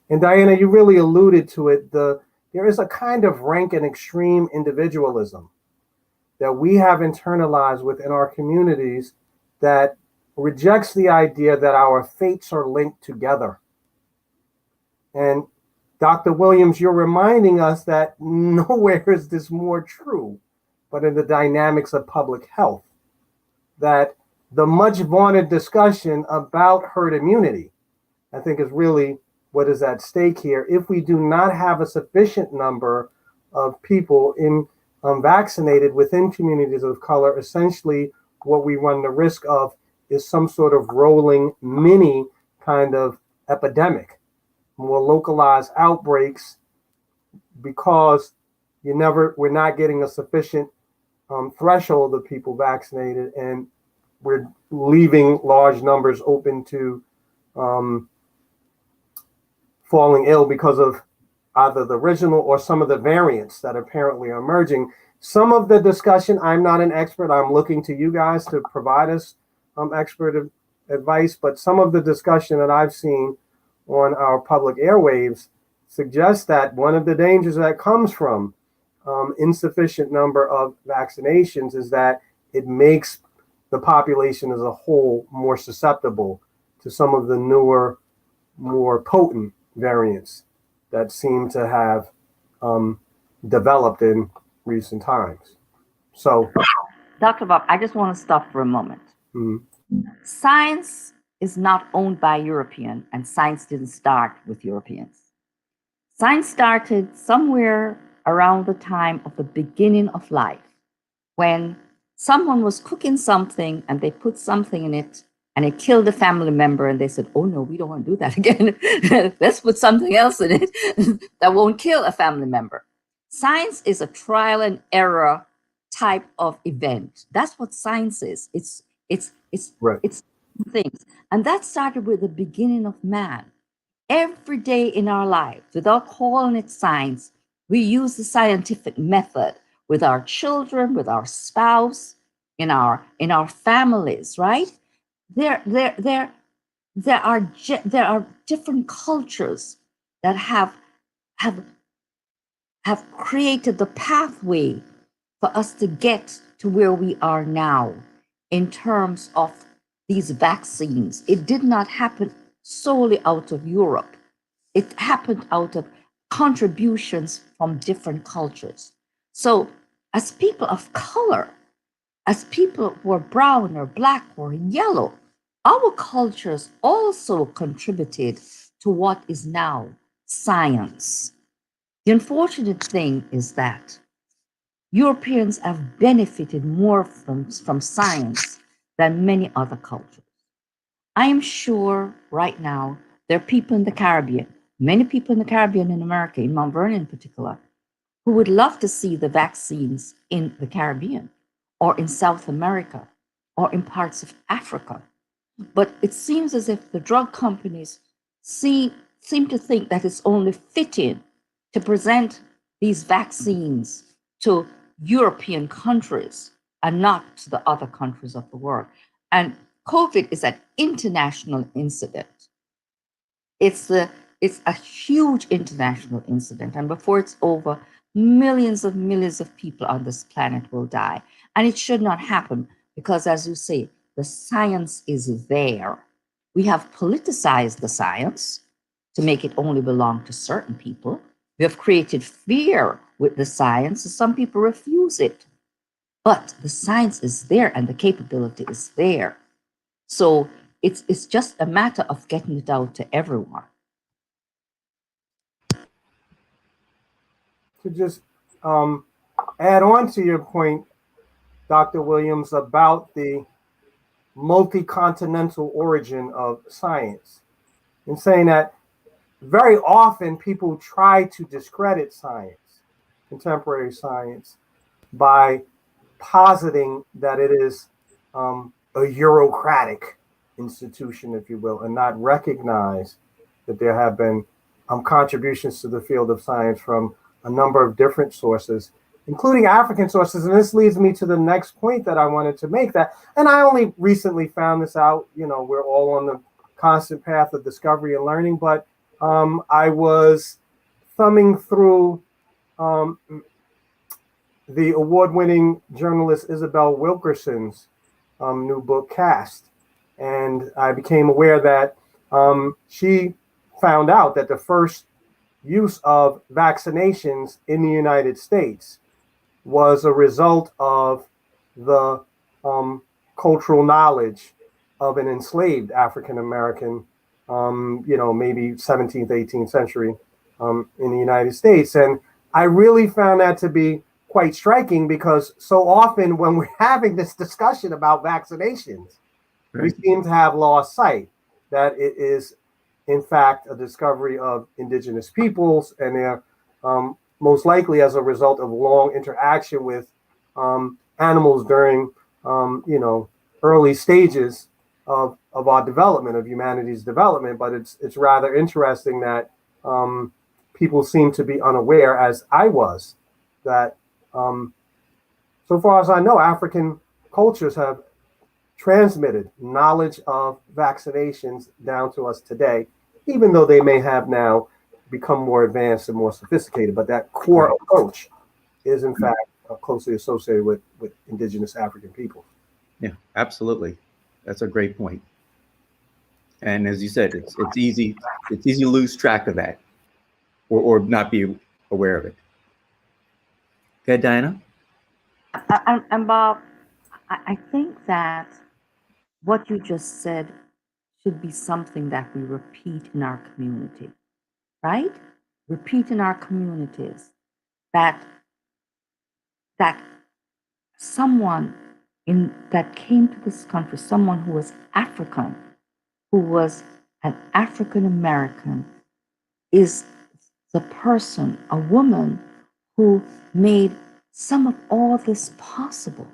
And Diana, you really alluded to it. There is a kind of rank and extreme individualism that we have internalized within our communities that rejects the idea that our fates are linked together. And Dr. Williams, you're reminding us that nowhere is this more true, but in the dynamics of public health, that the much vaunted discussion about herd immunity, I think, is really what is at stake here. If we do not have a sufficient number of people vaccinated within communities of color, essentially what we run the risk of is some sort of rolling mini kind of epidemic, more localized outbreaks, because we're not getting a sufficient threshold of people vaccinated, and we're leaving large numbers open to falling ill because of either the original or some of the variants that apparently are emerging. Some of the discussion, I'm not an expert, I'm looking to you guys to provide us expert advice, but some of the discussion that I've seen on our public airwaves suggests that one of the dangers that comes from insufficient number of vaccinations is that it makes the population as a whole more susceptible to some of the newer, more potent variants that seem to have developed in recent times. So, Dr. Bob, I just want to stop for a moment. Science is not owned by European, and science didn't start with Europeans. Science started somewhere around the time of the beginning of life, when someone was cooking something and they put something in it and it killed a family member, and they said, oh no, we don't want to do that again. Let's put something else in it that won't kill a family member. Science is a trial and error type of event. That's what science is. It's right. It's things. And that started with the beginning of man. Every day in our life, without calling it science, we use the scientific method with our children, with our spouse, in our families, right? There are different cultures that have created the pathway for us to get to where we are now in terms of these vaccines. It did not happen solely out of Europe. It happened out of contributions from different cultures. So as people of color, as people who are brown or black or yellow, our cultures also contributed to what is now science. The unfortunate thing is that Europeans have benefited more from science than many other cultures. I am sure right now there are people in the Caribbean, many people in the Caribbean and America, in Mount Vernon in particular, who would love to see the vaccines in the Caribbean or in South America or in parts of Africa. But it seems as if the drug companies seem to think that it's only fitting to present these vaccines to European countries and not to the other countries of the world. And COVID is an international incident. It's a huge international incident. And before it's over, millions of people on this planet will die. And it should not happen because, as you say, the science is there. We have politicized the science to make it only belong to certain people. We have created fear with the science, so some people refuse it. But the science is there and the capability is there. So it's just a matter of getting it out to everyone. To just add on to your point, Dr. Williams, about the multi-continental origin of science, and saying that very often people try to discredit science, contemporary science, by positing that it is a Eurocratic institution, if you will, and not recognize that there have been contributions to the field of science from a number of different sources, including African sources. And this leads me to the next point that I wanted to make, that, and I only recently found this out, we're all on the constant path of discovery and learning, but I was thumbing through the award-winning journalist Isabel Wilkerson's new book, Caste. And I became aware that she found out that the first use of vaccinations in the United States was a result of the cultural knowledge of an enslaved African American, maybe 17th, 18th century in the United States. And I really found that to be quite striking, because so often when we're having this discussion about vaccinations, we seem to have lost sight that it is, in fact, a discovery of indigenous peoples, and they're most likely as a result of long interaction with animals during, early stages of our development, of humanity's development. But it's rather interesting that people seem to be unaware, as I was, that so far as I know, African cultures have transmitted knowledge of vaccinations down to us today, even though they may have now become more advanced and more sophisticated. But that core approach is, in fact, closely associated with indigenous African people. Yeah, absolutely. That's a great point. And as you said, it's easy to lose track of that, or not be aware of it. Okay, Diana? And Bob, I think that what you just said should be something that we repeat in our community, right? Repeat in our communities that someone that came to this country, someone who was African, who was an African American, is the person, a woman, who made some of all this possible.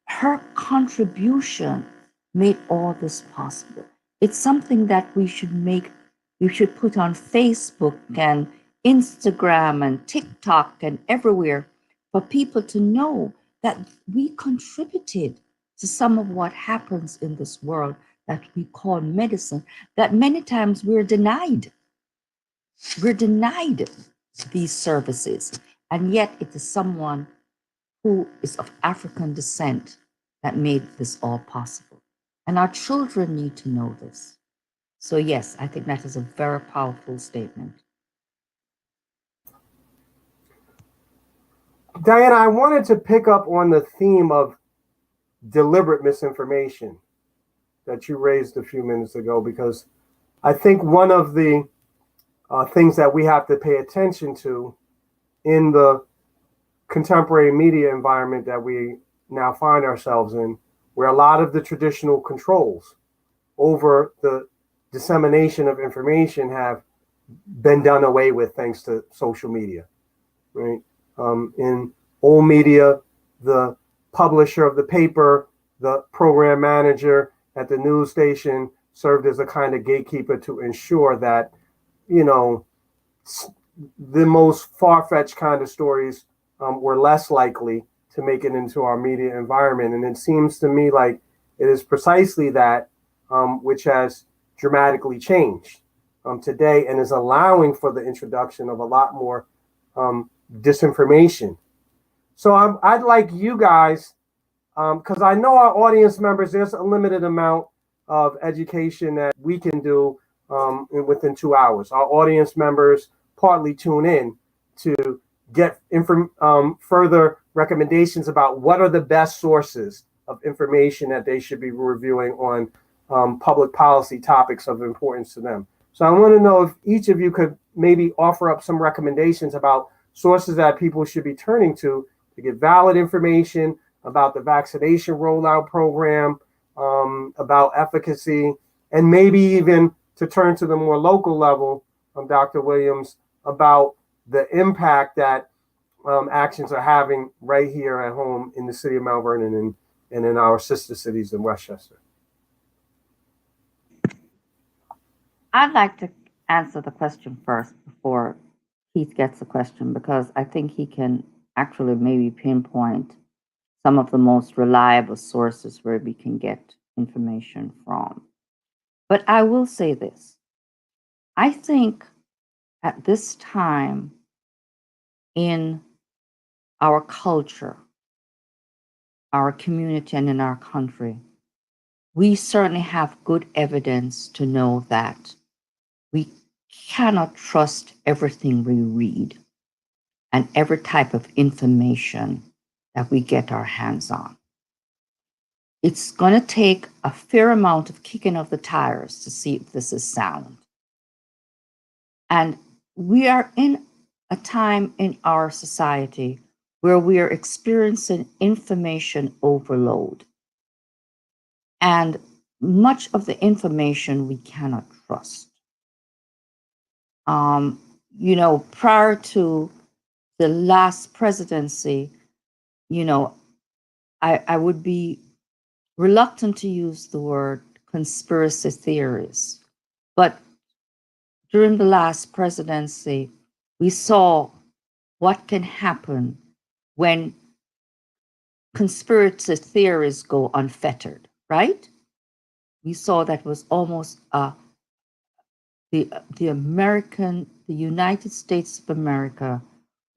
Her contribution made all this possible. It's something that we should put on Facebook and Instagram and TikTok and everywhere, for people to know that we contributed to some of what happens in this world that we call medicine, that many times we're denied. We're denied these services. And yet it is someone who is of African descent that made this all possible. And our children need to know this. So yes, I think that is a very powerful statement. Diana, I wanted to pick up on the theme of deliberate misinformation that you raised a few minutes ago, because I think one of the things that we have to pay attention to in the contemporary media environment that we now find ourselves in, where a lot of the traditional controls over the dissemination of information have been done away with thanks to social media, right? In old media, the publisher of the paper, the program manager at the news station served as a kind of gatekeeper to ensure that, the most far-fetched kind of stories were less likely to make it into our media environment. And it seems to me like it is precisely that which has dramatically changed today and is allowing for the introduction of a lot more disinformation. So I'd like you guys, because I know our audience members, there's a limited amount of education that we can do within 2 hours. Our audience members partly tune in to get further recommendations about what are the best sources of information that they should be reviewing on public policy topics of importance to them. So I want to know if each of you could maybe offer up some recommendations about sources that people should be turning to get valid information about the vaccination rollout program, about efficacy, and maybe even to turn to the more local level, Dr. Williams, about the impact that actions are having right here at home in the city of Mount Vernon and in our sister cities in Westchester. I'd like to answer the question first before Keith gets the question, because I think he can actually maybe pinpoint some of the most reliable sources where we can get information from. But I will say this. I think at this time in our culture, our community, and in our country, we certainly have good evidence to know that we cannot trust everything we read and every type of information that we get our hands on. It's going to take a fair amount of kicking of the tires to see if this is sound. And we are in a time in our society where we are experiencing information overload. And much of the information we cannot trust. Prior to the last presidency, I would be reluctant to use the word conspiracy theories. But during the last presidency, we saw what can happen when conspiracy theories go unfettered, right? We saw that was almost the United States of America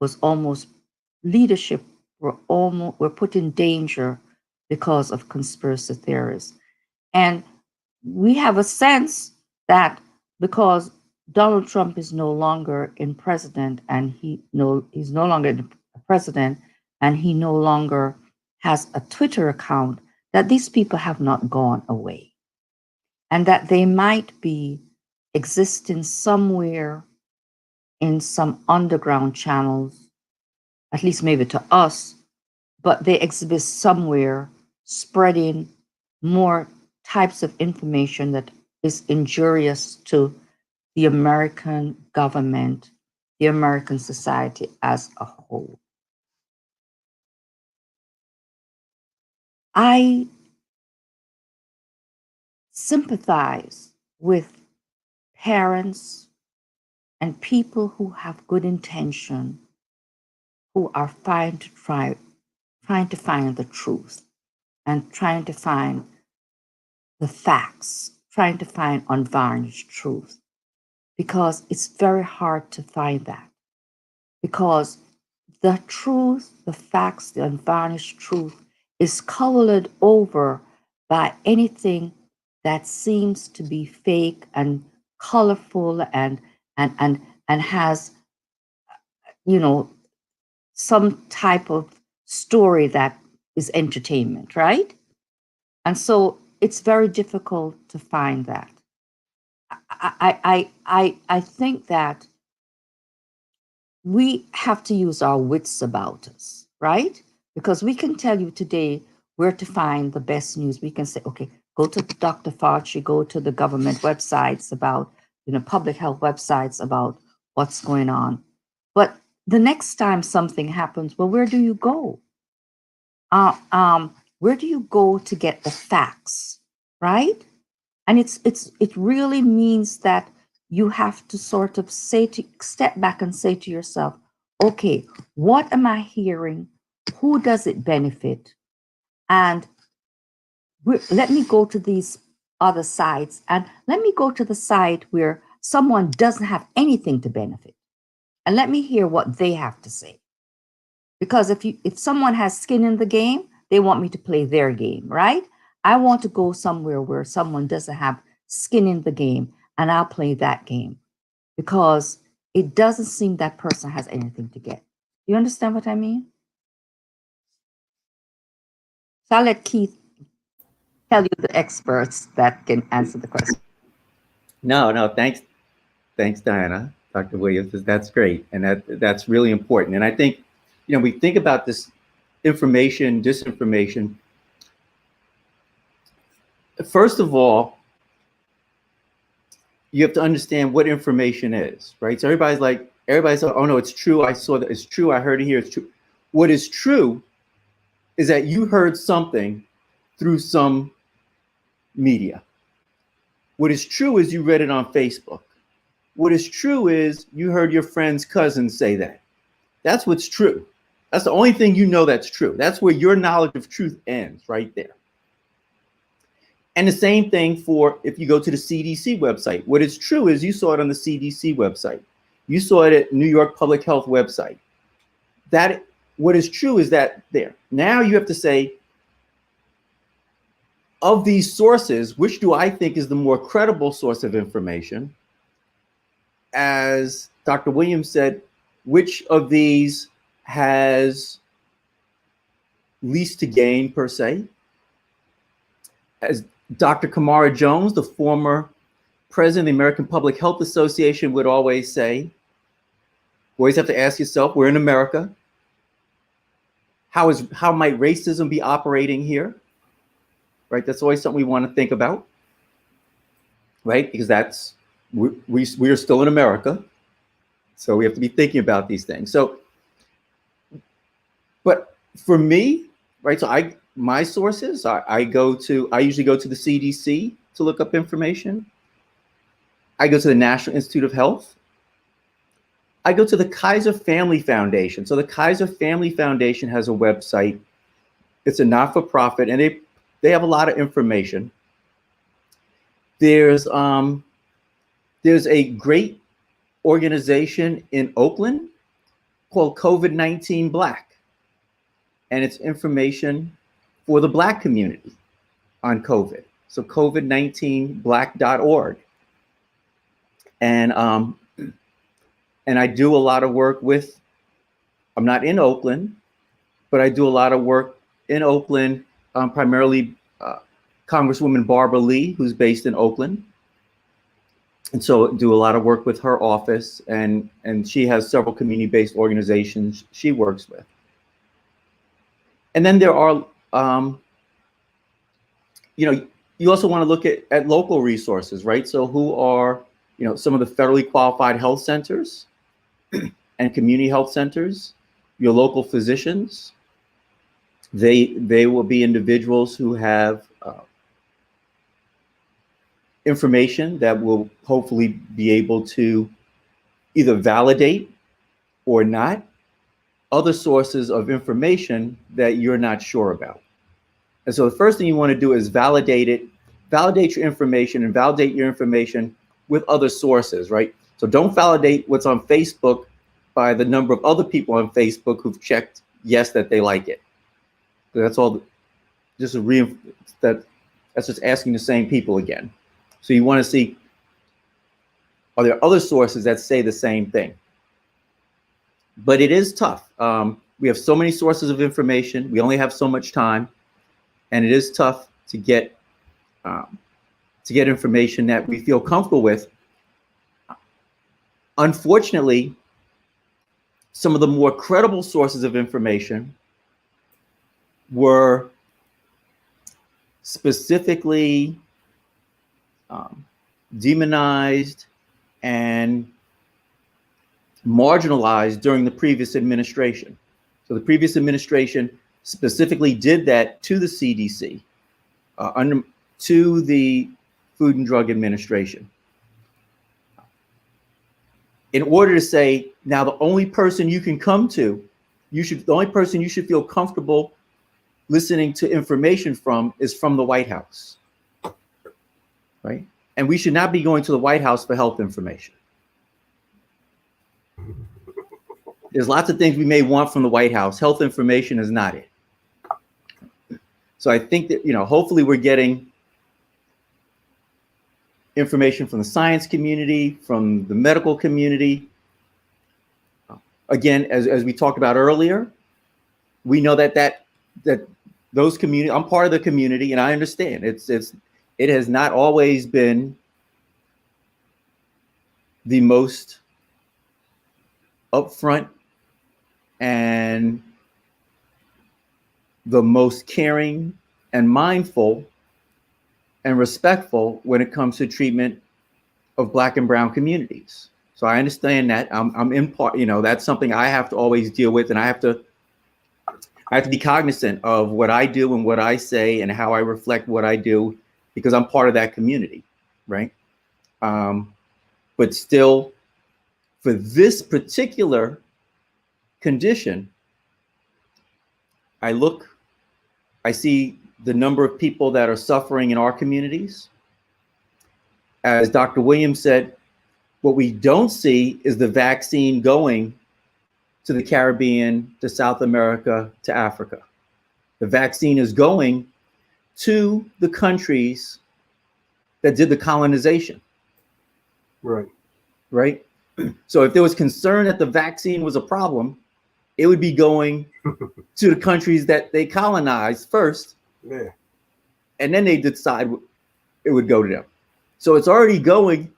was almost leadership were put in danger because of conspiracy theories. And we have a sense that because Donald Trump is no longer in president and he's no longer the president and he no longer has a Twitter account, that these people have not gone away and that they might be existing somewhere in some underground channels, at least maybe to us, but they exist somewhere spreading more types of information that is injurious to the American government, the American society as a whole. I sympathize with parents and people who have good intention, who are trying to find the truth and trying to find the facts, trying to find unvarnished truth, because it's very hard to find that. Because the truth, the facts, the unvarnished truth is colored over by anything that seems to be fake and colorful and has, some type of story that is entertainment, right? And so it's very difficult to find that. I think that we have to use our wits about us, right? Because we can tell you today where to find the best news. We can say, okay, go to Dr. Fauci, go to the government websites about, public health websites about what's going on. But the next time something happens, well, where do you go? Where do you go to get the facts, right? And it really means that you have to sort of step back and say to yourself, okay, what am I hearing? Who does it benefit? And let me go to these other sides, and let me go to the side where someone doesn't have anything to benefit. And let me hear what they have to say. Because if someone has skin in the game, they want me to play their game, right? I want to go somewhere where someone doesn't have skin in the game, and I'll play that game because it doesn't seem that person has anything to get. You understand what I mean? So I'll let Keith tell you the experts that can answer the question. No, thanks, Diana, Dr. Williams. That's great, and that's really important. And I think, we think about this information, disinformation. First of all, you have to understand what information is, right? So everybody's like, oh no, it's true. I saw that. It's true. I heard it here. It's true. What is true is that you heard something through some media. What is true is you read it on Facebook. What is true is you heard your friend's cousin say that. That's what's true. That's the only thing you know that's true. That's where your knowledge of truth ends, right there. And the same thing for if you go to the CDC website. What is true is you saw it on the CDC website. You saw it at New York Public Health website. That what is true is that there. Now you have to say, of these sources, which do I think is the more credible source of information? As Dr. Williams said, which of these has least to gain per se? As Dr. Kamara Jones, the former president of the American Public Health Association, would always say, you always have to ask yourself, we're in America. How might racism be operating here? Right, that's always something we want to think about, right? Because we are still in America, so we have to be thinking about these things. So, but for me, right? So my sources, I usually go to the CDC to look up information. I go to the National Institute of Health. I go to the Kaiser Family Foundation. So the Kaiser Family Foundation has a website. It's a not-for-profit, and they have a lot of information. There's a great organization in Oakland called COVID-19 Black, and it's information for the Black community on COVID. So COVID19black.org. And I do a lot of work with, I'm not in Oakland, but I do a lot of work in Oakland, primarily Congresswoman Barbara Lee, who's based in Oakland. And so do a lot of work with her office, and she has several community-based organizations she works with. And then there are, you also want to look at local resources, right? So who are, some of the federally qualified health centers and community health centers, your local physicians. They will be individuals who have information that will hopefully be able to either validate or not other sources of information that you're not sure about. And so the first thing you want to do is validate your information, and validate your information with other sources, right? So don't validate what's on Facebook by the number of other people on Facebook who've checked yes that they like it. That's all. That's just asking the same people again. So you want to see, are there other sources that say the same thing? But it is tough. We have so many sources of information. We only have so much time, and it is tough to get information that we feel comfortable with. Unfortunately, some of the more credible sources of information were specifically demonized and marginalized during the previous administration. So the previous administration specifically did that to the CDC, to the Food and Drug Administration. in order to say, now the only person you can come to, the only person you should feel comfortable listening to information from is from the White House, right? And we should not be going to the White House for health information. There's lots of things we may want from the White House. Health information is not it. So I think that, hopefully we're getting information from the science community, from the medical community. Again, as we talked about earlier, we know that those community, I'm part of the community, and I understand it has not always been the most upfront and the most caring and mindful and respectful when it comes to treatment of Black and brown communities. So I understand that. I'm in part, that's something I have to always deal with, and I have to be cognizant of what I do and what I say and how I reflect what I do, because I'm part of that community, right? But still, for this particular condition, I see the number of people that are suffering in our communities. As Dr. Williams said, what we don't see is the vaccine going to the Caribbean, to South America, to Africa. The vaccine is going to the countries that did the colonization. Right? So if there was concern that the vaccine was a problem, it would be going to the countries that they colonized first. Yeah. And then they decide it would go to them. So it's already going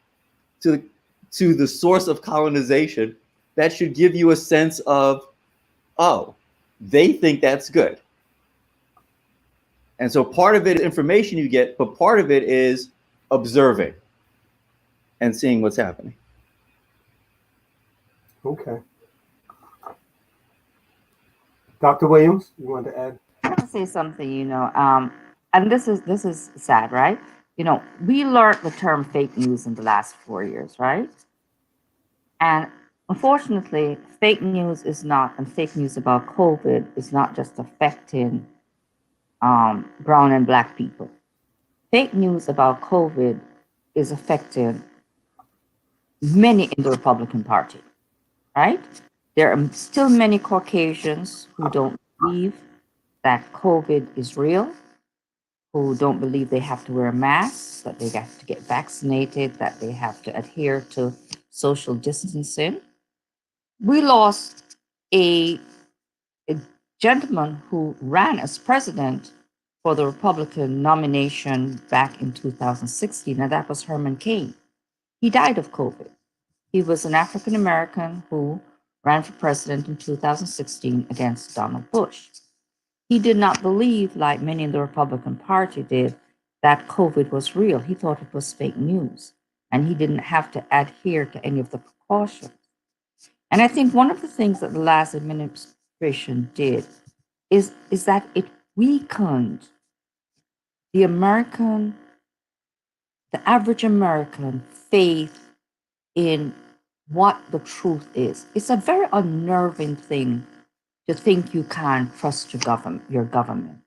to the source of colonization. That should give you a sense of, oh, they think that's good. And so part of it is information you get, but part of it is observing and seeing what's happening. Okay. Dr. Williams, you want to add? I want to say something, and this is sad, right? We learned the term fake news in the last 4 years, right? And unfortunately, fake news and fake news about COVID is not just affecting brown and Black people. Fake news about COVID is affecting many in the Republican Party, right? There are still many Caucasians who don't believe that COVID is real, who don't believe they have to wear a mask, that they have to get vaccinated, that they have to adhere to social distancing. We lost a gentleman who ran as president for the Republican nomination back in 2016, and that was Herman Cain. He died of COVID. He was an African American who ran for president in 2016 against Donald Bush. He did not believe, like many in the Republican Party did, that COVID was real. He thought it was fake news, and he didn't have to adhere to any of the precautions. And I think one of the things that the last administration did is that it weakened the average American faith in what the truth is. It's a very unnerving thing to think you can't trust your government.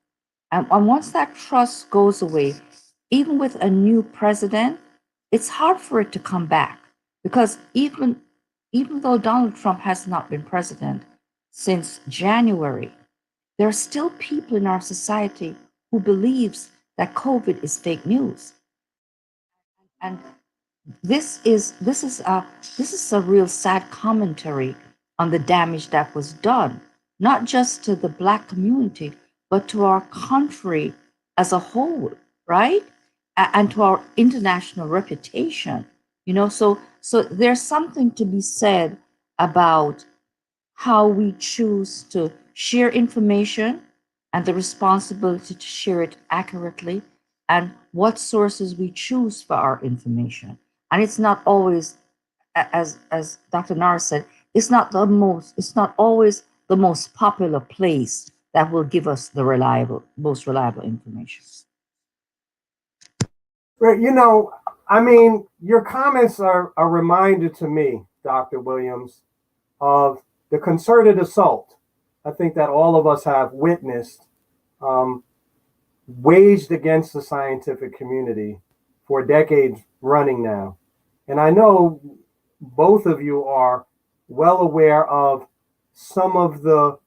And once that trust goes away, even with a new president, it's hard for it to come back, because even though Donald Trump has not been president since January, there are still people in our society who believes that COVID is fake news. And this is a real sad commentary on the damage that was done, not just to the Black community, but to our country as a whole, right? And to our international reputation. So there's something to be said about how we choose to share information and the responsibility to share it accurately, and what sources we choose for our information. And it's not always, as Dr. Norris said, it's not always the most popular place that will give us the most reliable information. Right, your comments are a reminder to me Dr. Williams, of the concerted assault I think that all of us have witnessed, waged against the scientific community for decades running now. And I know both of you are well aware of some of the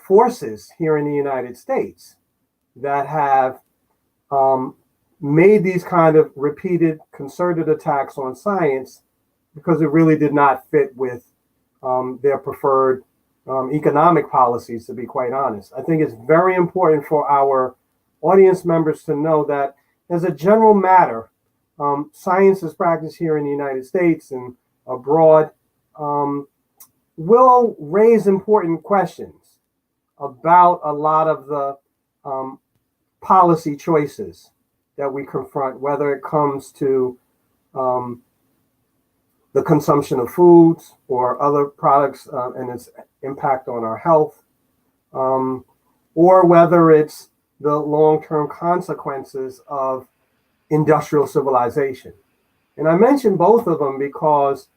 forces here in the United States that have made these kind of repeated concerted attacks on science because it really did not fit with their preferred economic policies, to be quite honest. I think it's very important for our audience members to know that as a general matter, science is practiced here in the United States and abroad will raise important questions about a lot of the policy choices that we confront, whether it comes to the consumption of foods or other products and its impact on our health, or whether it's the long-term consequences of industrial civilization. And I mention both of them because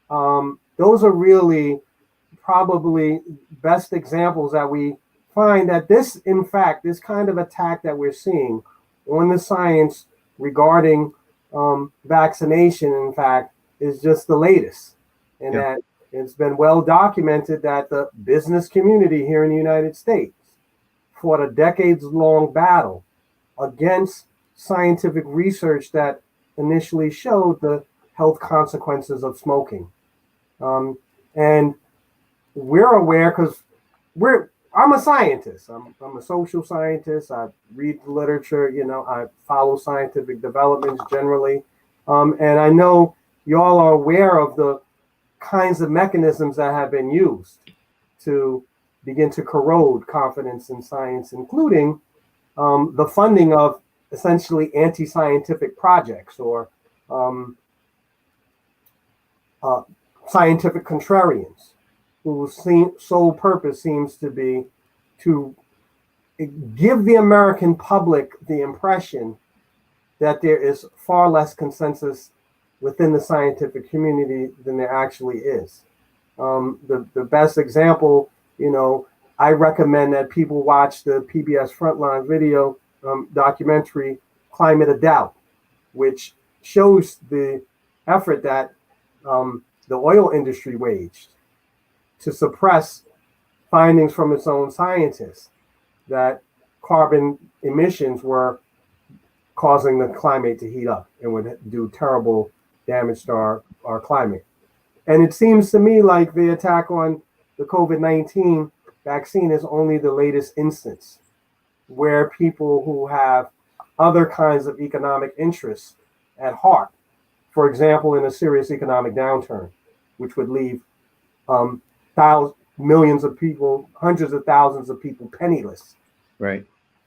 those are really probably best examples that we find that this, in fact, this kind of attack that we're seeing on the science regarding vaccination, in fact, is just the latest. And that it's been well documented that the business community here in the United States fought a decades-long battle against scientific research that initially showed the health consequences of smoking. And we're aware because I'm a scientist. I'm a social scientist. I read the literature, I follow scientific developments generally. And I know y'all are aware of the kinds of mechanisms that have been used to begin to corrode confidence in science, including the funding of essentially anti-scientific projects or scientific contrarians whose sole purpose seems to be to give the American public the impression that there is far less consensus within the scientific community than there actually is. The best example, I recommend that people watch the PBS Frontline video documentary, Climate of Doubt, which shows the effort that the oil industry waged to suppress findings from its own scientists that carbon emissions were causing the climate to heat up and would do terrible damage to our climate. And it seems to me like the attack on the COVID-19 vaccine is only the latest instance where people who have other kinds of economic interests at heart, for example, in a serious economic downturn, which would leave millions of people, hundreds of thousands of people penniless, right,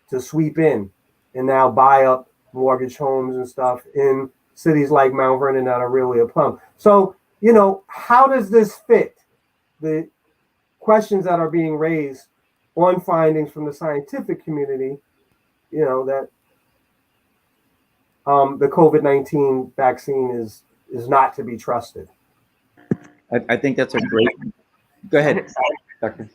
to sweep in and now buy up mortgage homes and stuff in cities like Mount Vernon that are really a plum. So, how does this fit the questions that are being raised on findings from the scientific community, that the COVID-19 vaccine is not to be trusted? I think that's a great, go ahead, Doctor.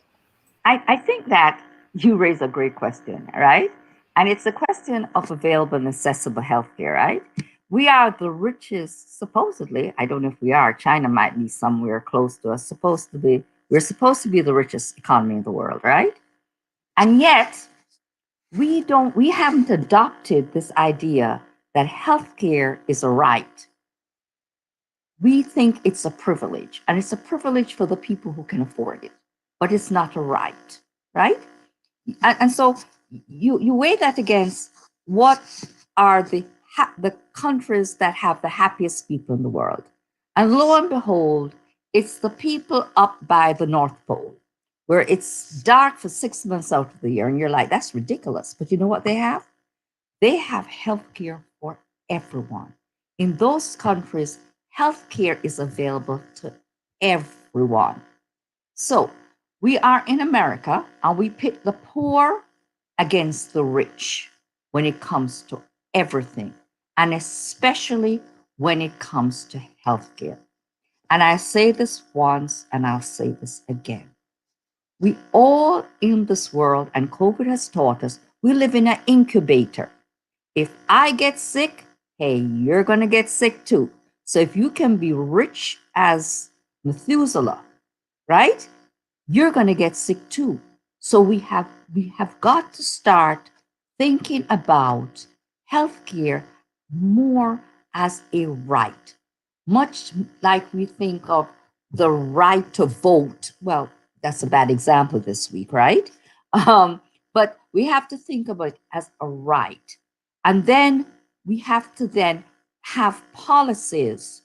I think that you raise a great question, right? And it's a question of available and accessible healthcare, right? We are the richest, supposedly. I don't know if we are. China might be somewhere close to us. We're supposed to be the richest economy in the world, right? And yet, we haven't adopted this idea that healthcare is a right. We think it's a privilege, and it's a privilege for the people who can afford it, but it's not a right, right? And so you weigh that against what are the countries that have the happiest people in the world. And lo and behold, it's the people up by the North Pole, where it's dark for 6 months out of the year. And you're like, that's ridiculous. But you know what they have? They have healthcare for everyone. In those countries, healthcare is available to everyone. So we are in America, and we pit the poor against the rich when it comes to everything, and especially when it comes to healthcare. And I say this once and I'll say this again. We all in this world, and COVID has taught us, we live in an incubator. If I get sick, hey, you're going to get sick too. So if you can be rich as Methuselah, right? You're going to get sick too. So we have got to start thinking about healthcare more as a right, much like we think of the right to vote. Well, that's a bad example this week, right? But we have to think about it as a right. And then we have to then have policies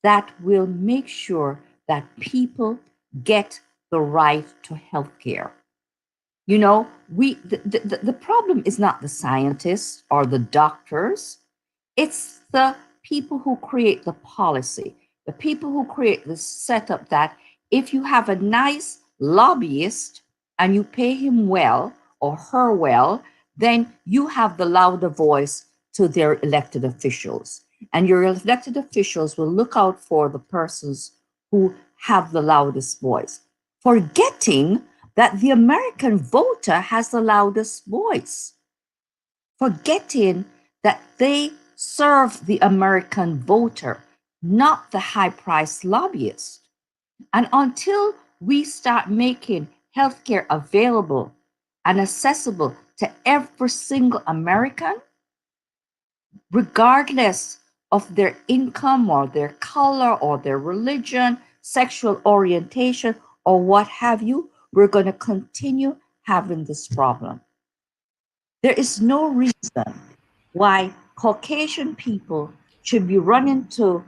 that will make sure that people get the right to health care. You know, the problem is not the scientists or the doctors, it's the people who create the policy, the people who create the setup that if you have a nice lobbyist and you pay him well or her well, then you have the louder voice to their elected officials. And your elected officials will look out for the persons who have the loudest voice, forgetting that the American voter has the loudest voice, forgetting that they serve the American voter, not the high-priced lobbyist. And until we start making healthcare available and accessible to every single American, regardless of their income or their color or their religion, sexual orientation, or what have you, we're going to continue having this problem. There is no reason why Caucasian people should be running to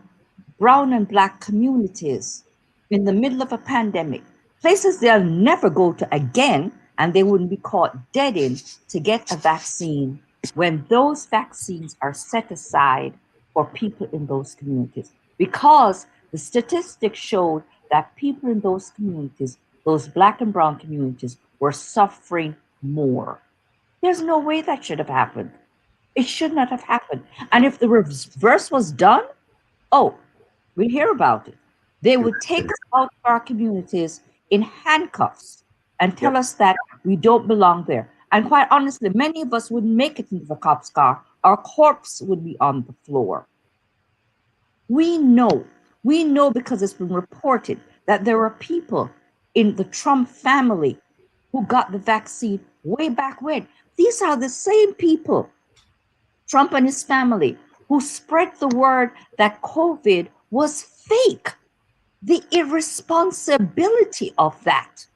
brown and black communities in the middle of a pandemic, places they'll never go to again, and they wouldn't be caught dead in to get a vaccine when those vaccines are set aside for people in those communities. Because the statistics showed that people in those communities, those black and brown communities, were suffering more. There's no way that should have happened. It should not have happened. And if the reverse was done, oh, we'd hear about it. They would take us out of our communities in handcuffs and tell us that we don't belong there. And quite honestly, many of us wouldn't make it into the cop's car. Our corpse would be on the floor. We know because it's been reported that there are people in the Trump family who got the vaccine way back when. These are the same people, Trump and his family, who spread the word that COVID was fake. The irresponsibility of that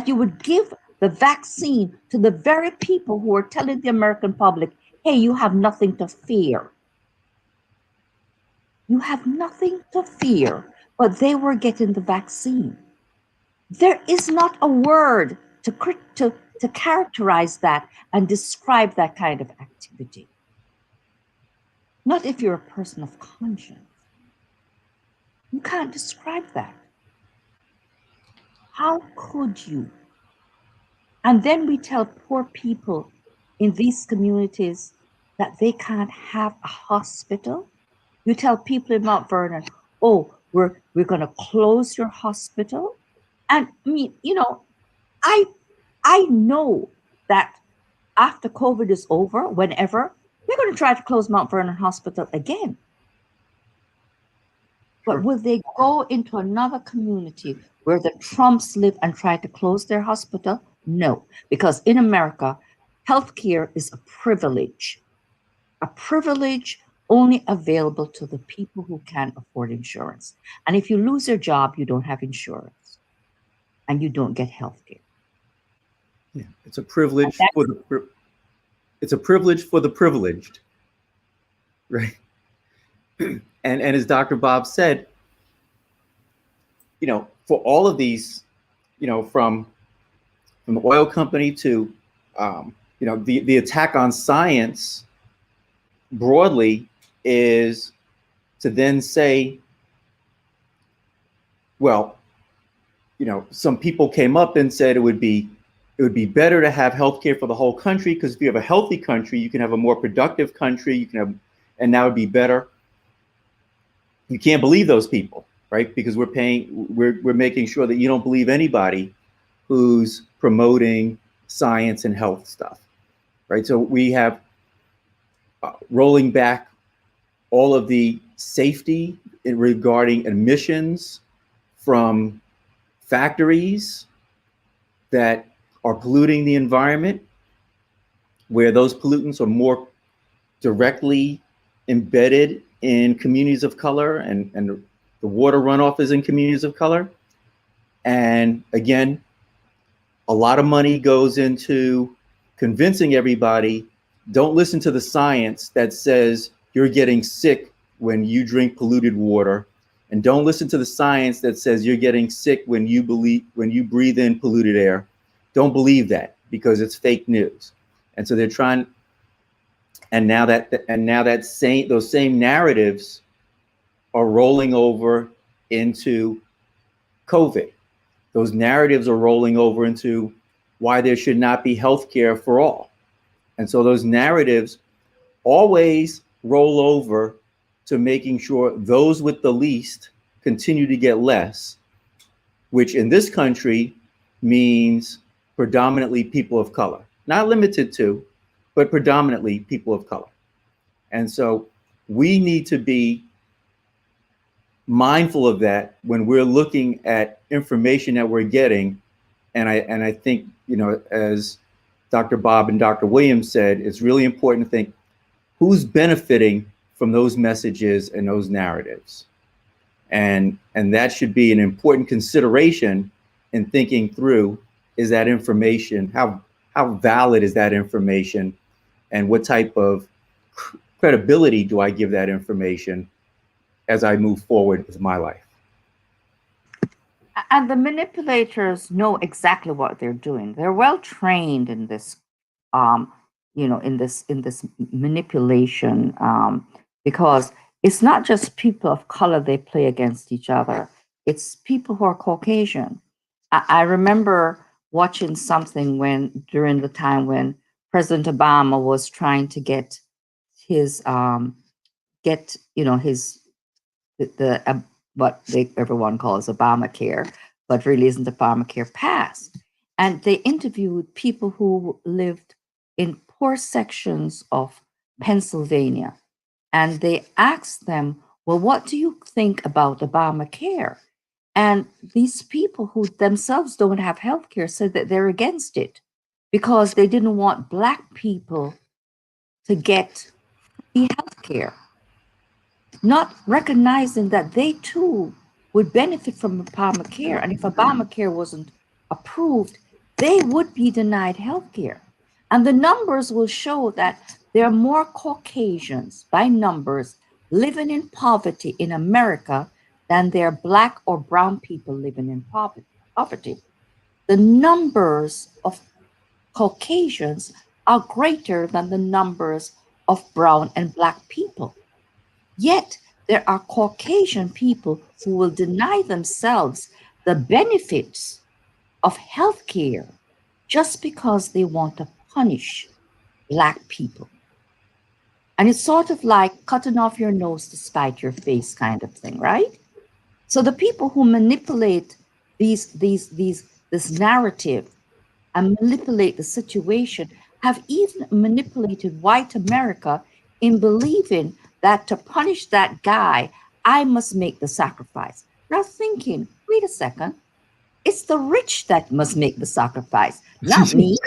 you would give the vaccine to the very people who are telling the American public, hey, you have nothing to fear. You have nothing to fear, but they were getting the vaccine. There is not a word to characterize that and describe that kind of activity. Not if you're a person of conscience. You can't describe that. How could you? And then we tell poor people in these communities that they can't have a hospital. You tell people in Mount Vernon, oh, we're going to close your hospital. And I mean, you know, I know that after COVID is over, whenever, they're going to try to close Mount Vernon Hospital again. But will they go into another community where the Trumps live and try to close their hospital? No, because in America, healthcare is a privilege only available to the people who can afford insurance. And if you lose your job, you don't have insurance and you don't get healthcare. Yeah, it's a privilege for the privileged, right? And as Dr. Bob said, you know, for all of these, you know, from the oil company to, you know, the attack on science broadly is to then say, well, you know, some people came up and said it would be better to have healthcare for the whole country, because if you have a healthy country, you can have a more productive country, you can have, and that would be better. You can't believe those people, right? Because we're making sure that you don't believe anybody who's promoting science and health stuff, right? So we have rolling back all of the safety regarding emissions from factories that are polluting the environment, where those pollutants are more directly embedded in communities of color, and the water runoff is in communities of color. And again, a lot of money goes into convincing everybody, don't listen to the science that says you're getting sick when you drink polluted water, and don't listen to the science that says you're getting sick when you breathe in polluted air. Don't believe that, because it's fake news. And so they're trying, and now those same narratives are rolling over into COVID. Those narratives are rolling over into why there should not be health care for all. And so those narratives always roll over to making sure those with the least continue to get less, which in this country means predominantly people of color. Not limited to, but predominantly people of color. And so we need to be mindful of that when we're looking at information that we're getting. And I think, as Dr. Bob and Dr. Williams said, it's really important to think who's benefiting from those messages and those narratives. And that should be an important consideration in thinking through, is that information, how valid is that information, and what type of credibility do I give that information as I move forward with my life? And the manipulators know exactly what they're doing. They're well trained in this, in this manipulation, because it's not just people of color they play against each other. It's people who are Caucasian. I remember watching something during the time when President Obama was trying to get his what everyone calls Obamacare, but really isn't Obamacare, passed. And they interviewed people who lived in poor sections of Pennsylvania. And they asked them, well, what do you think about Obamacare? And these people who themselves don't have health care said that they're against it because they didn't want Black people to get free health care, not recognizing that they too would benefit from Obamacare. And if Obamacare wasn't approved, they would be denied health care. And the numbers will show that there are more Caucasians by numbers living in poverty in America than there are Black or brown people living in poverty. The numbers of Caucasians are greater than the numbers of brown and Black people. Yet there are Caucasian people who will deny themselves the benefits of health care just because they want to punish Black people. And it's sort of like cutting off your nose to spite your face kind of thing, right? So the people who manipulate this narrative and manipulate the situation have even manipulated white America in believing that to punish that guy, I must make the sacrifice. Now thinking, wait a second, it's the rich that must make the sacrifice, not me,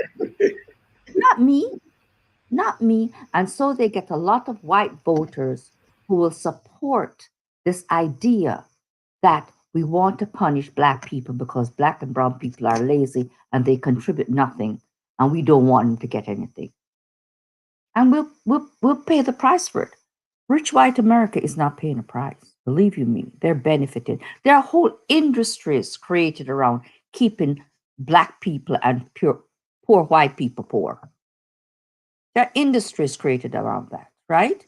not me, not me. And so they get a lot of white voters who will support this idea that we want to punish Black people because Black and brown people are lazy and they contribute nothing, and we don't want them to get anything. And we'll pay the price for it. Rich white America is not paying a price. Believe you me, they're benefiting. There are whole industries created around keeping Black people and poor white people poor. There are industries created around that, right?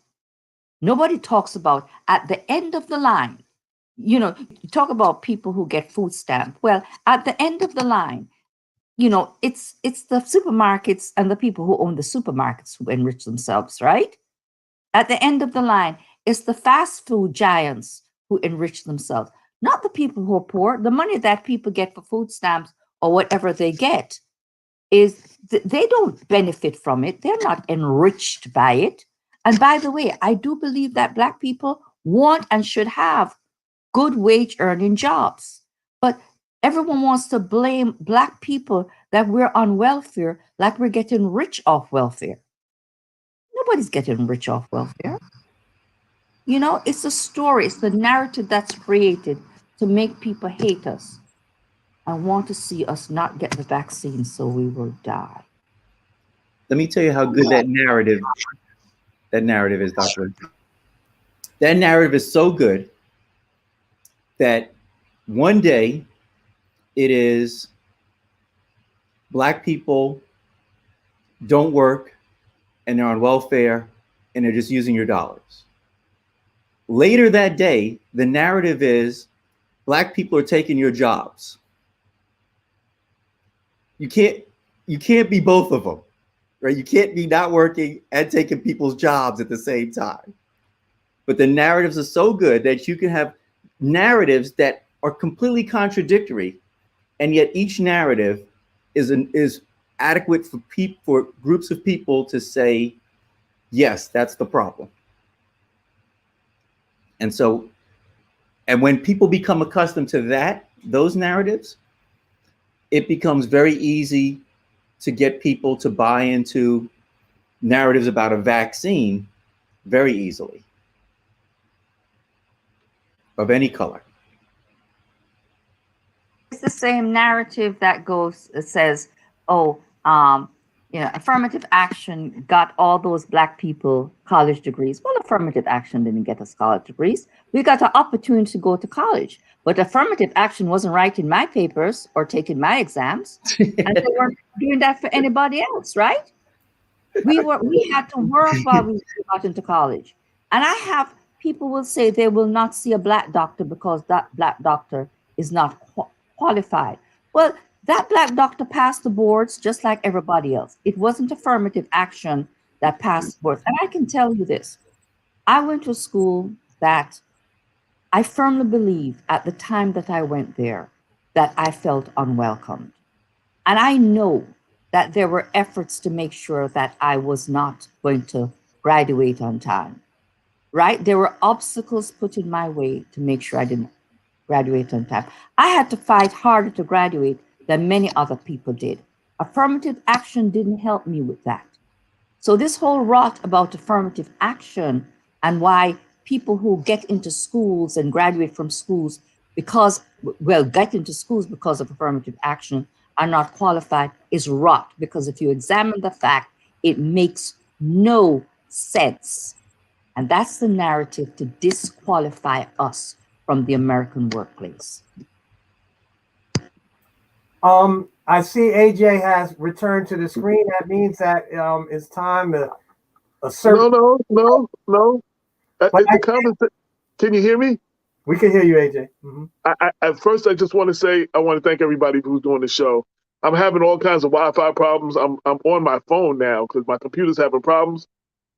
Nobody talks about at the end of the line. You talk about people who get food stamp. Well, at the end of the line, it's the supermarkets and the people who own the supermarkets who enrich themselves, right? At the end of the line, it's the fast food giants who enrich themselves. not the people who are poor. The money that people get for food stamps or whatever they get is they don't benefit from it. They're not enriched by it. And by the way, I do believe that Black people want and should have good wage earning jobs. But everyone wants to blame Black people that we're on welfare like we're getting rich off welfare. Nobody's getting rich off welfare. You know, it's the story, it's the narrative that's created to make people hate us and want to see us not get the vaccine so we will die. Let me tell you how good that narrative is, Dr. That narrative is so good that one day it is Black people don't work and they're on welfare and they're just using your dollars. Later that day, the narrative is Black people are taking your jobs. You can't be both of them, right? You can't be not working and taking people's jobs at the same time. But the narratives are so good that you can have narratives that are completely contradictory, and yet each narrative is adequate for groups of people to say, yes, that's the problem. And so, and when people become accustomed to those narratives, it becomes very easy to get people to buy into narratives about a vaccine very easily, of any color. It's the same narrative that says, oh, affirmative action got all those Black people college degrees. Well, affirmative action didn't get us college degrees. We got an opportunity to go to college, but affirmative action wasn't writing my papers or taking my exams, and they weren't doing that for anybody else, right? We had to work while we got into college. And people will say they will not see a Black doctor because that Black doctor is not qualified. Well, that Black doctor passed the boards just like everybody else. It wasn't affirmative action that passed the boards. And I can tell you this. I went to a school that I firmly believe at the time that I went there that I felt unwelcomed. And I know that there were efforts to make sure that I was not going to graduate on time, right? There were obstacles put in my way to make sure I didn't graduate on time. I had to fight harder to graduate than many other people did. Affirmative action didn't help me with that. So this whole rot about affirmative action and why people who get into schools and graduate from schools get into schools because of affirmative action are not qualified is rot, because if you examine the fact, it makes no sense. And that's the narrative to disqualify us from the American workplace. I see AJ has returned to the screen. That means that it's time to assert. No. Can you hear me? We can hear you, AJ. Mm-hmm. At first, I just want to say I want to thank everybody who's doing the show. I'm having all kinds of Wi-Fi problems. I'm on my phone now because my computer's having problems.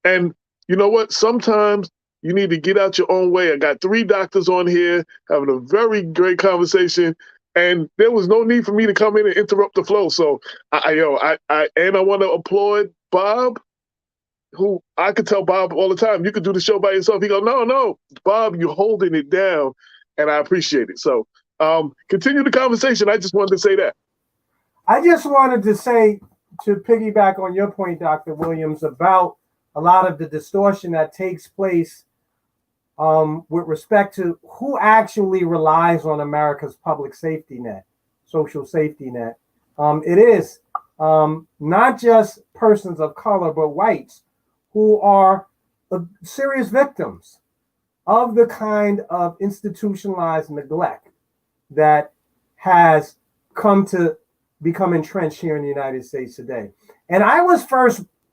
And you know what? Sometimes you need to get out your own way. I got 3 doctors on here having a very great conversation, and there was no need for me to come in and interrupt the flow. So I want to applaud Bob, who I could tell Bob all the time, you could do the show by yourself. He go, no, Bob, you're holding it down, and I appreciate it. So continue the conversation. I just wanted to say that. I just wanted to say, to piggyback on your point, Dr. Williams, about a lot of the distortion that takes place with respect to who actually relies on America's public safety net, social safety net. It is not just persons of color, but whites who are serious victims of the kind of institutionalized neglect that has come to become entrenched here in the United States today. And I'm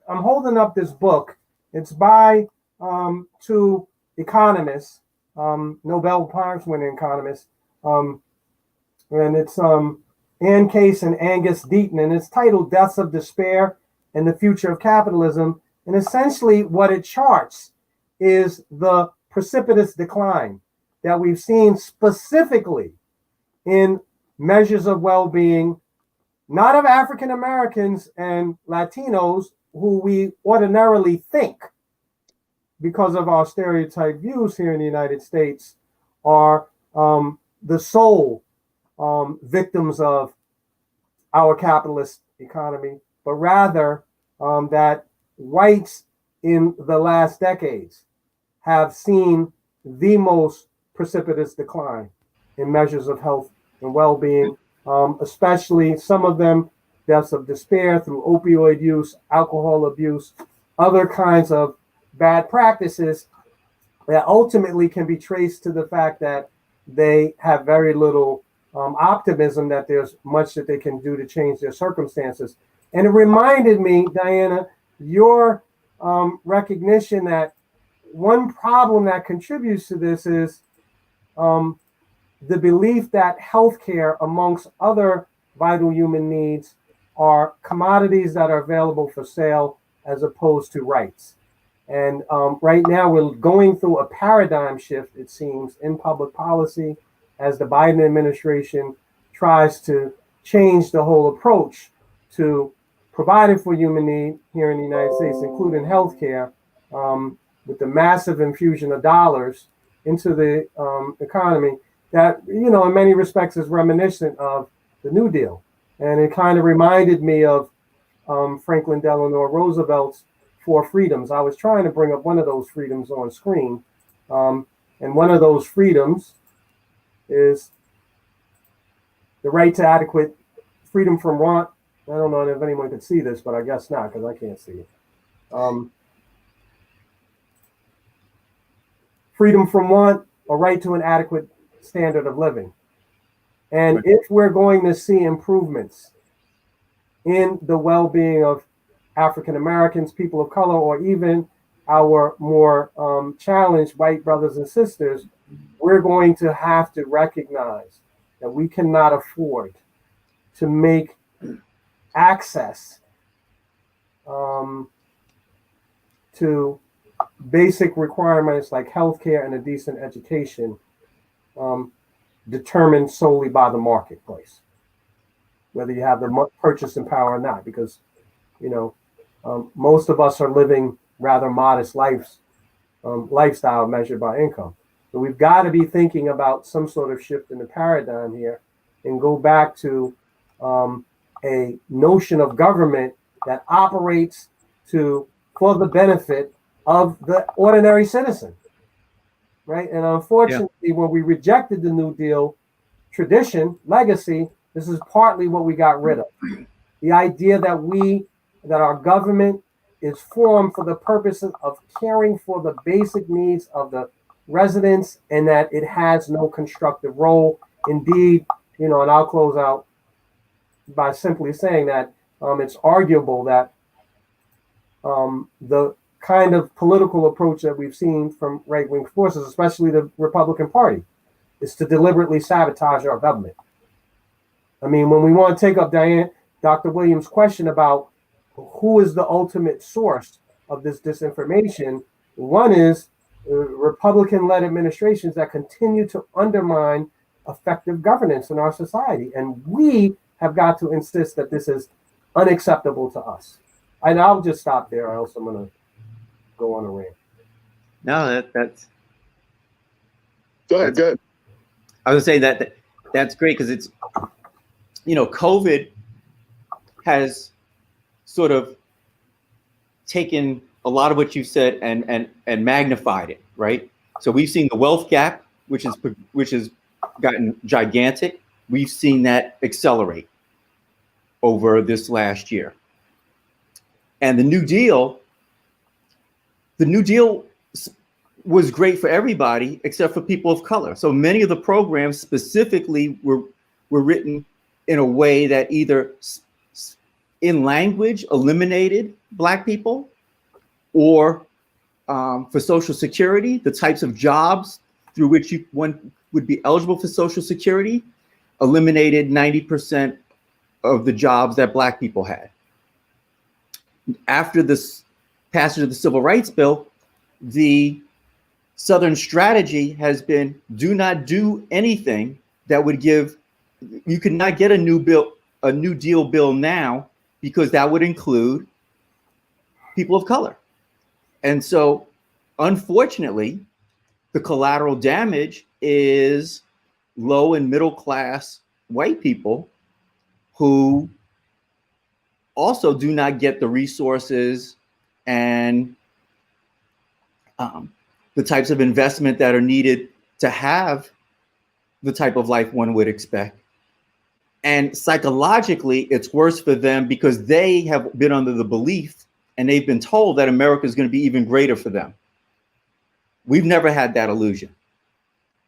holding up this book. It's by 2 economists, Nobel Prize-winning economists, and it's Ann Case and Angus Deaton, and it's titled Deaths of Despair and the Future of Capitalism. And essentially what it charts is the precipitous decline that we've seen specifically in measures of well-being, not of African Americans and Latinos, who we ordinarily think, because of our stereotype views here in the United States, are the sole victims of our capitalist economy, but rather that whites in the last decades have seen the most precipitous decline in measures of health and well-being, especially some of them deaths of despair through opioid use, alcohol abuse, other kinds of bad practices that ultimately can be traced to the fact that they have very little optimism that there's much that they can do to change their circumstances. And it reminded me, Diana, your recognition that one problem that contributes to this is the belief that healthcare, amongst other vital human needs, are commodities that are available for sale as opposed to rights. And right now we're going through a paradigm shift, it seems, in public policy as the Biden administration tries to change the whole approach to providing for human need here in the United States, including healthcare, with the massive infusion of dollars into the economy that, you know, in many respects is reminiscent of the New Deal. And it kind of reminded me of Franklin Delano Roosevelt's Four Freedoms. I was trying to bring up one of those freedoms on screen. And one of those freedoms is the right to adequate freedom from want. I don't know if anyone could see this, but I guess not, because I can't see it. Freedom from want, a right to an adequate standard of living. And if we're going to see improvements in the well-being of African Americans, people of color, or even our more challenged white brothers and sisters, we're going to have to recognize that we cannot afford to make access to basic requirements like healthcare and a decent education determined solely by the marketplace, whether you have the purchasing power or not, because, you know, most of us are living rather modest lifestyle measured by income. So we've got to be thinking about some sort of shift in the paradigm here and go back to a notion of government that operates for the benefit of the ordinary citizen, right? And unfortunately, when we rejected the New Deal tradition, legacy, this is partly what we got rid of. The idea that our government is formed for the purposes of caring for the basic needs of the residents, and that it has no constructive role. Indeed, you know, and I'll close out by simply saying that it's arguable that the kind of political approach that we've seen from right-wing forces, especially the Republican Party, is to deliberately sabotage our government. I mean, when we want to take up Dr. Williams' question about who is the ultimate source of this disinformation, one is Republican-led administrations that continue to undermine effective governance in our society. And we have got to insist that this is unacceptable to us. And I'll just stop there, or else I'm going to go on a rant. No, that's. Go ahead. I was saying that's great because it's, you know, COVID has sort of taken a lot of what you said and magnified it, right? So we've seen the wealth gap, which has gotten gigantic. We've seen that accelerate over this last year. And the New Deal was great for everybody except for people of color. So many of the programs specifically were written in a way that either in language eliminated Black people, or for Social Security, the types of jobs through which one would be eligible for Social Security eliminated 90% of the jobs that Black people had. After this passage of the Civil Rights Bill, the Southern strategy has been do not do anything that would give, you could not get a New Deal bill now because that would include people of color. And so, unfortunately, the collateral damage is low and middle class white people who also do not get the resources and the types of investment that are needed to have the type of life one would expect. And psychologically, it's worse for them because they have been under the belief and they've been told that America is going to be even greater for them. We've never had that illusion.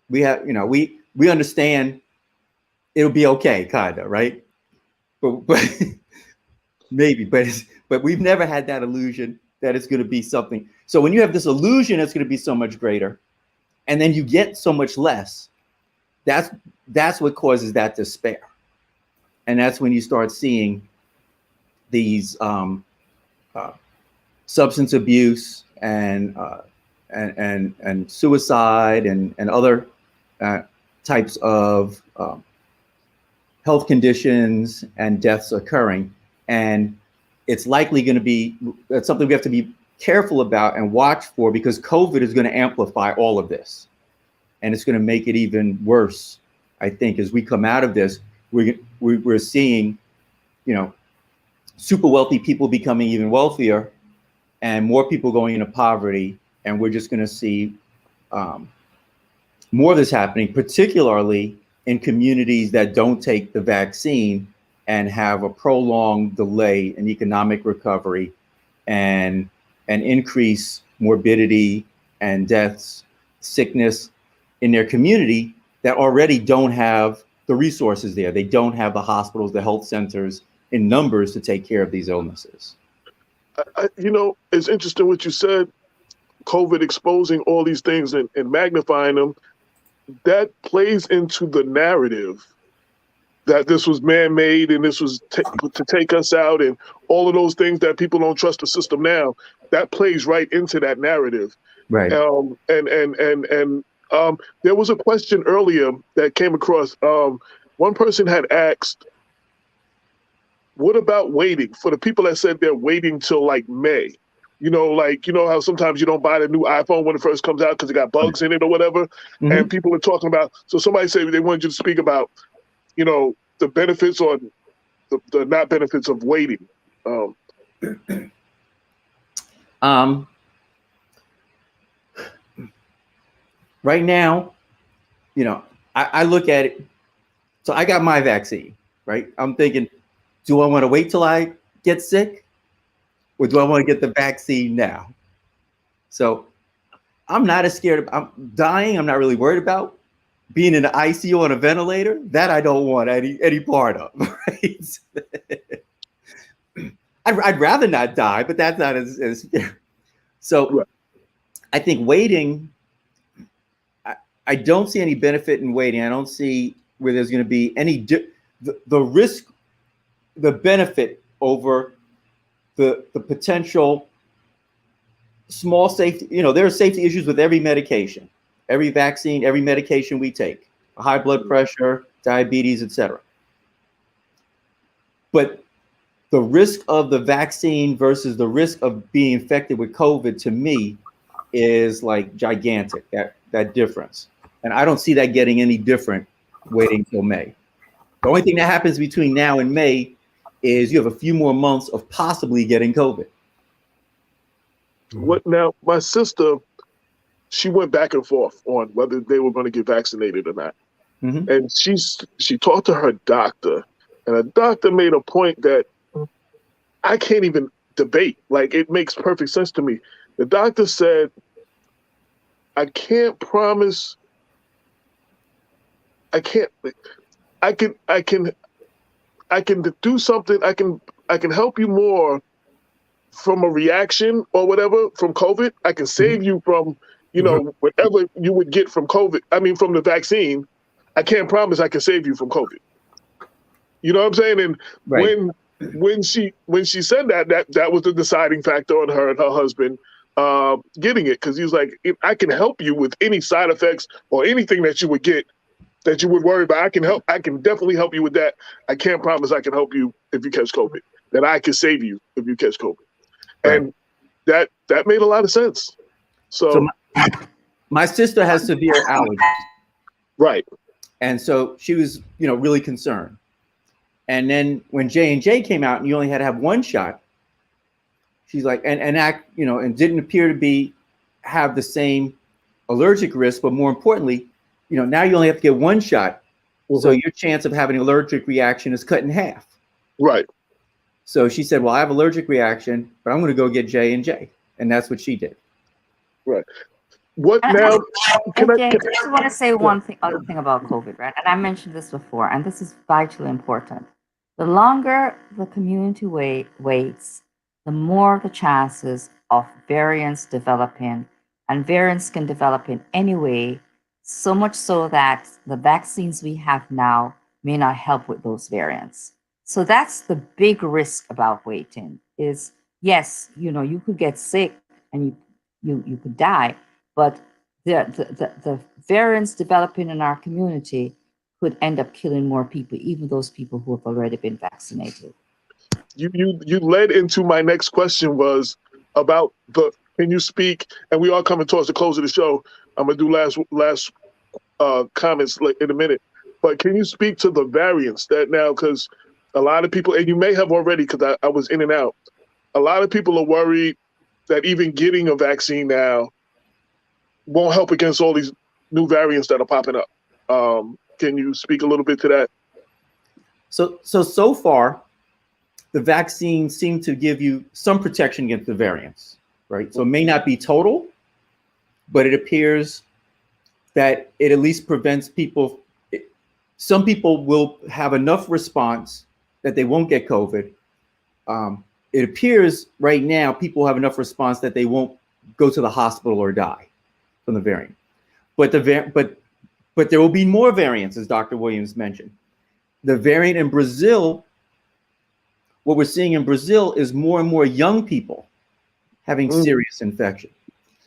We have, we understand it'll be okay, kind of, right? But maybe, but we've never had that illusion that it's going to be something. So when you have this illusion, it's going to be so much greater, and then you get so much less. That's what causes that despair, and that's when you start seeing these substance abuse and suicide and other types of health conditions and deaths occurring. And it's likely going to be, that's something we have to be careful about and watch for, because COVID is going to amplify all of this. And it's going to make it even worse, I think, as we come out of this. We're seeing, super wealthy people becoming even wealthier and more people going into poverty. And we're just going to see more of this happening, particularly in communities that don't take the vaccine and have a prolonged delay in economic recovery and increase morbidity and deaths, sickness in their community that already don't have the resources there. They don't have the hospitals, the health centers in numbers to take care of these illnesses. It's interesting what you said, COVID exposing all these things and magnifying them. That plays into the narrative that this was man-made and this was to take us out and all of those things that people don't trust the system now. That plays right into that narrative. Right. There was a question earlier that came across. One person had asked, what about waiting? For the people that said they're waiting till like May. How sometimes you don't buy the new iPhone when it first comes out because it got bugs in it or whatever. Mm-hmm. And people are talking about, so somebody said they wanted you to speak about, the benefits or the not benefits of waiting. Right now, I look at it. So I got my vaccine, right? I'm thinking, do I want to wait till I get sick? Or do I want to get the vaccine now? So I'm not as scared. I'm dying. I'm not really worried about being in the ICU on a ventilator. That I don't want any part of. Right? I'd rather not die, but that's not as scary. So right. I think waiting. I don't see any benefit in waiting. I don't see where there's going to be any the risk, the benefit over the potential small safety. There are safety issues with every medication, every vaccine, every medication we take, high blood pressure, diabetes, etc. But the risk of the vaccine versus the risk of being infected with COVID, to me, is like gigantic, that difference. And I don't see that getting any different waiting till May. The only thing that happens between now and May is you have a few more months of possibly getting COVID. What now? My sister, she went back and forth on whether they were going to get vaccinated or not. Mm-hmm. And she talked to her doctor, and her doctor made a point that I can't even debate. Like, it makes perfect sense to me. The doctor said, I can't promise. I can do something. I can help you more from a reaction or whatever from COVID. I can save you from, whatever you would get from COVID. I mean, from the vaccine. I can't promise I can save you from COVID. You know what I'm saying? And right. when she said that was the deciding factor on her and her husband. getting it, because he was like, if I can help you with any side effects or anything that you would get that you would worry about. I can definitely help you with that. I can't promise I can help you if you catch COVID, that I can save you if you catch COVID. Right. And that made a lot of sense. So my sister has severe allergies. Right. And so she was, really concerned. And then when J&J came out and you only had to have one shot, she's like, and didn't appear to have the same allergic risk, but more importantly, now you only have to get one shot. Mm-hmm. So your chance of having an allergic reaction is cut in half. Right. So she said, well, I have allergic reaction, but I'm going to go get J&J. And that's what she did. Right. What now? I just want to say other thing about COVID, right? And I mentioned this before, and this is vitally important. The longer the community waits, the more the chances of variants developing, and variants can develop in any way, so much so that the vaccines we have now may not help with those variants. So that's the big risk about waiting is, yes, you could get sick and you could die, but the variants developing in our community could end up killing more people, even those people who have already been vaccinated. You led into my next question was about can you speak, and we are coming towards the close of the show. I'm gonna do last comments in a minute, but can you speak to the variants that now, because a lot of people, and you may have already, because I was in and out, a lot of people are worried that even getting a vaccine now won't help against all these new variants that are popping up. Can you speak a little bit to that? So far, the vaccine seemed to give you some protection against the variants, right? So it may not be total, but it appears that it at least prevents people. Some people will have enough response that they won't get COVID. It appears right now people have enough response that they won't go to the hospital or die from the variant. But there will be more variants, as Dr. Williams mentioned. The variant in Brazil, what we're seeing in Brazil is more and more young people having serious infection.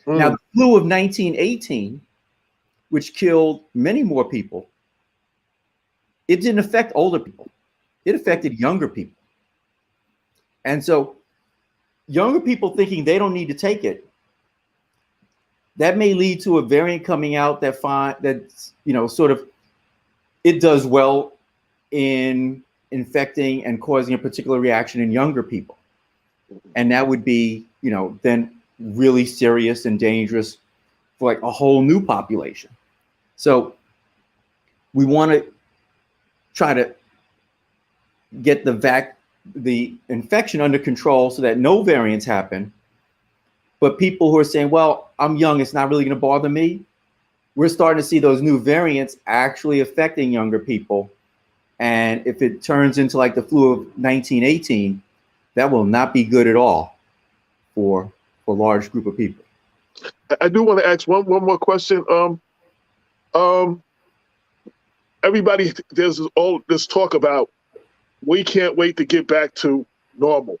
Now, the flu of 1918, which killed many more people, it didn't affect older people. It affected younger people. And so younger people thinking they don't need to take it, that may lead to a variant coming out that sort of, it does well in infecting and causing a particular reaction in younger people. And that would be, then really serious and dangerous for like a whole new population. So we want to try to get the infection under control so that no variants happen. But people who are saying, well, I'm young, it's not really going to bother me. We're starting to see those new variants actually affecting younger people. And if it turns into like the flu of 1918, that will not be good at all for a large group of people. I do want to ask one more question. Everybody, there's all this talk about we can't wait to get back to normal.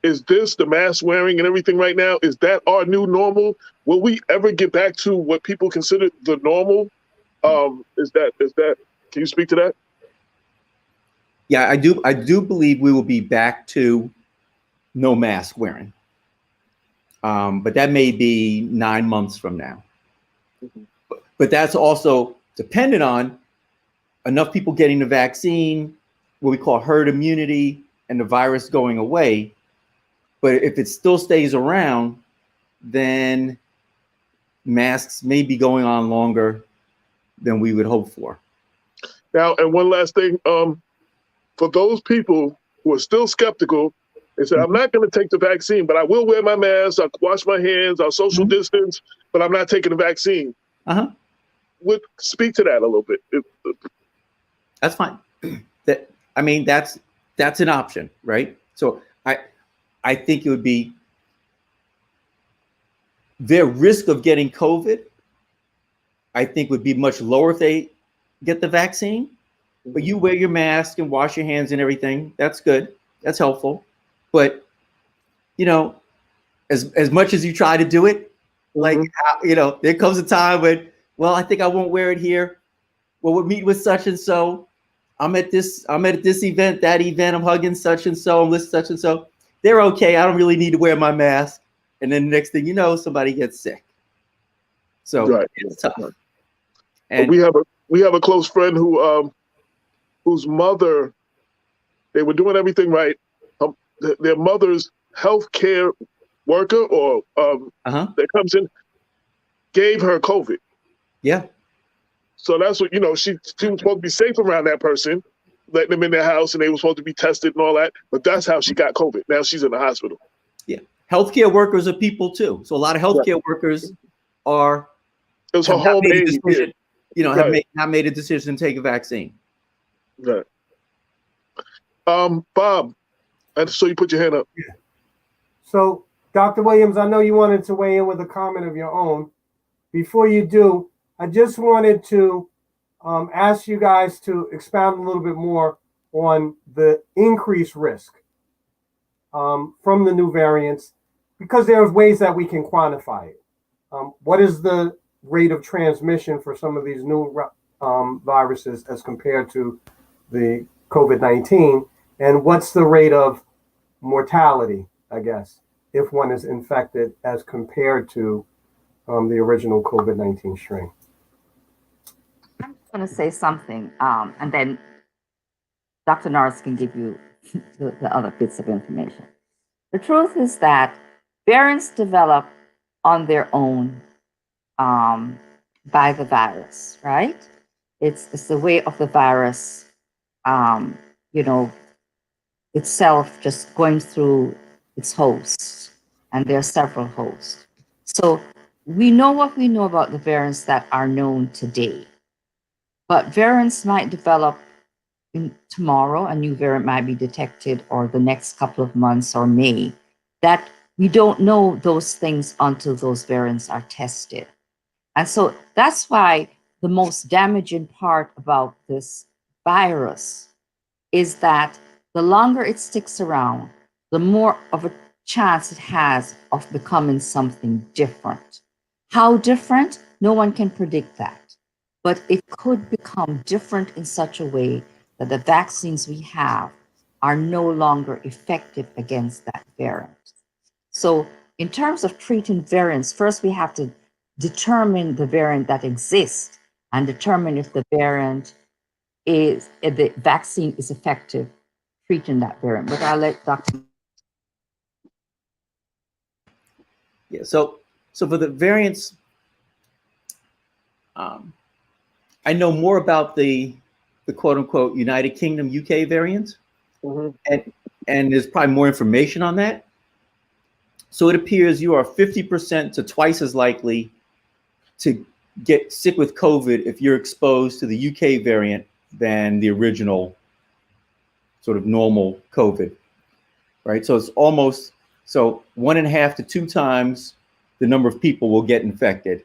Is this the mask wearing and everything right now? Is that our new normal? Will we ever get back to what people consider the normal? Is that? Can you speak to that? Yeah, I do believe we will be back to no mask wearing. But that may be 9 months from now. Mm-hmm. But that's also dependent on enough people getting the vaccine, what we call herd immunity, and the virus going away. But if it still stays around, then masks may be going on longer than we would hope for. Now, and one last thing, for those people who are still skeptical and say, I'm not going to take the vaccine, but I will wear my mask, I'll wash my hands, I'll social distance, but I'm not taking the vaccine. Would speak to that a little bit. That's fine. That's an option, right? So I think it would be their risk of getting COVID, I think would be much lower if they get the vaccine. But you wear your mask and wash your hands and everything. That's good. That's helpful. But, as much as you try to do it, like, Mhm. you know, there comes a time when, well, I think I won't wear it here. Well, we'll meet with such and so. I'm at this event, that event. I'm hugging such and so. I'm with such and so. They're okay. I don't really need to wear my mask. And then the next thing you know, somebody gets sick. So Right. it's tough. Right. And we have a close friend whose mother, they were doing everything right. Their mother's healthcare worker or that comes in gave her COVID. yeah, So that's what, she was supposed to be safe around that person, letting them in their house, and they were supposed to be tested and all that. But that's how she got COVID. Now she's in the hospital. yeah. Healthcare workers are people too. So a lot of healthcare workers are It was her have not made a homemade. decision, you know, Right. not made a decision to take a vaccine. Right. Bob, I saw you put your hand up. So, Dr. Williams, I know you wanted to weigh in with a comment of your own. Before you do, I just wanted to ask you guys to expound a little bit more on the increased risk from the new variants, because there are ways that we can quantify it. What is the rate of transmission for some of these new viruses as compared to the COVID-19? And what's the rate of mortality, I guess, if one is infected as compared to the original COVID-19 strain? I'm going to say something, and then Dr. Norris can give you the other bits of information. The truth is that variants develop on their own by the virus, right? It's the way of the virus, itself just going through its hosts, and there are several hosts. So we know what we know about the variants that are known today, but variants might develop tomorrow. A new variant might be detected, or the next couple of months, or May. That we don't know those things until those variants are tested. And so that's why the most damaging part about this virus is that the longer it sticks around, the more of a chance it has of becoming something different. How different? No one can predict that. But it could become different in such a way that the vaccines we have are no longer effective against that variant. So in terms of treating variants, first we have to determine the variant that exists and determine if the vaccine is effective treating that variant. But I'll let Dr. Yeah. So for the variants, I know more about the quote unquote United Kingdom UK variant, and there's probably more information on that. So it appears you are 50% to twice as likely to get sick with COVID if you're exposed to the UK variant than the original sort of normal COVID, right? So it's almost 1.5 to 2 times the number of people will get infected.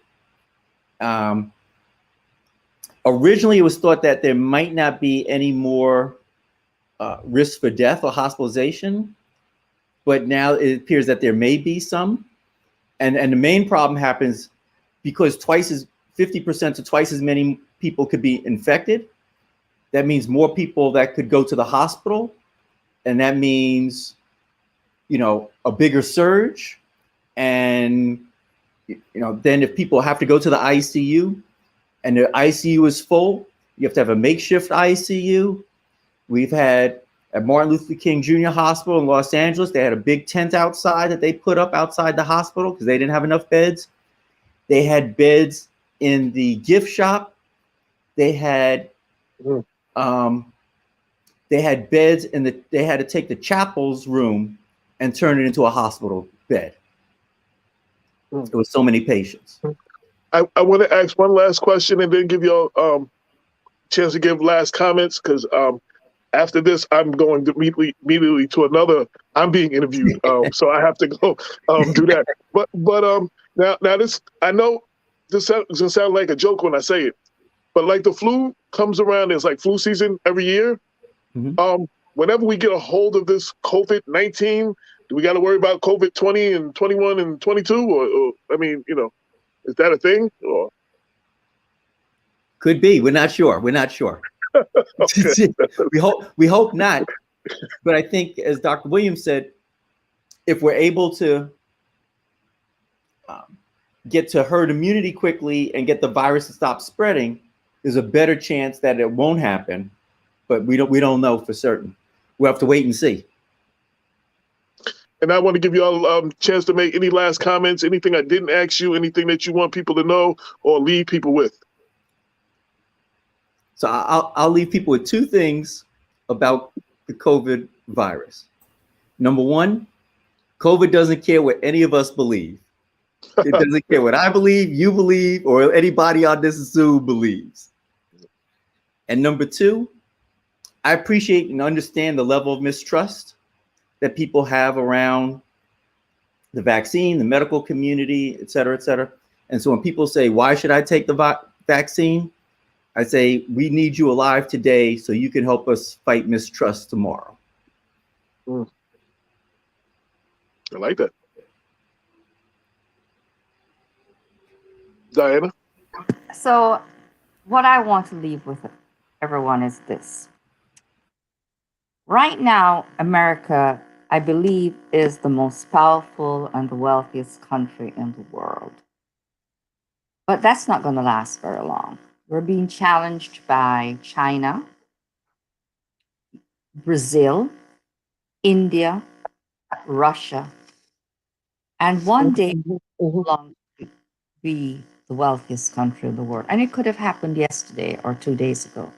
Originally, it was thought that there might not be any more risk for death or hospitalization, but now it appears that there may be some. And the main problem happens because 50% to twice as many people could be infected. That means more people that could go to the hospital. And that means, a bigger surge. And, then if people have to go to the ICU and the ICU is full, you have to have a makeshift ICU. We've had at Martin Luther King Jr. Hospital in Los Angeles, they had a big tent outside that they put up outside the hospital because they didn't have enough beds. They had beds in the gift shop. They had beds they had to take the chapel's room and turn it into a hospital bed. There was so many patients. I want to ask one last question and then give you a chance to give last comments, because after this, I'm going to immediately to another. I'm being interviewed, so I have to go do that. But now this, I know this doesn't sound like a joke when I say it, but like the flu comes around, there's like flu season every year. Mm-hmm. Whenever we get a hold of this COVID-19, Do we got to worry about COVID 20 and 21 and 22? Or I mean, is that a thing? Or Could be. We're not sure. okay. we hope not. But I think, as Dr. Williams said, if we're able to get to herd immunity quickly and get the virus to stop spreading, there's a better chance that it won't happen. But we don't know for certain. We'll have to wait and see. And I want to give you all a chance to make any last comments, anything I didn't ask you, anything that you want people to know or leave people with. So I'll leave people with two things about the COVID virus. Number one, COVID doesn't care what any of us believe. It doesn't care what I believe, you believe, or anybody on this Zoom believes. And number two, I appreciate and understand the level of mistrust that people have around the vaccine, the medical community, et cetera, et cetera. And so when people say, why should I take the vaccine? I say, we need you alive today so you can help us fight mistrust tomorrow. I like that. Diana? So, what I want to leave with everyone is this. Right now, America, I believe, is the most powerful and the wealthiest country in the world. But that's not going to last very long. We're being challenged by China, Brazil, India, Russia, and one day we'll be the wealthiest country in the world. And it could have happened yesterday or 2 days ago.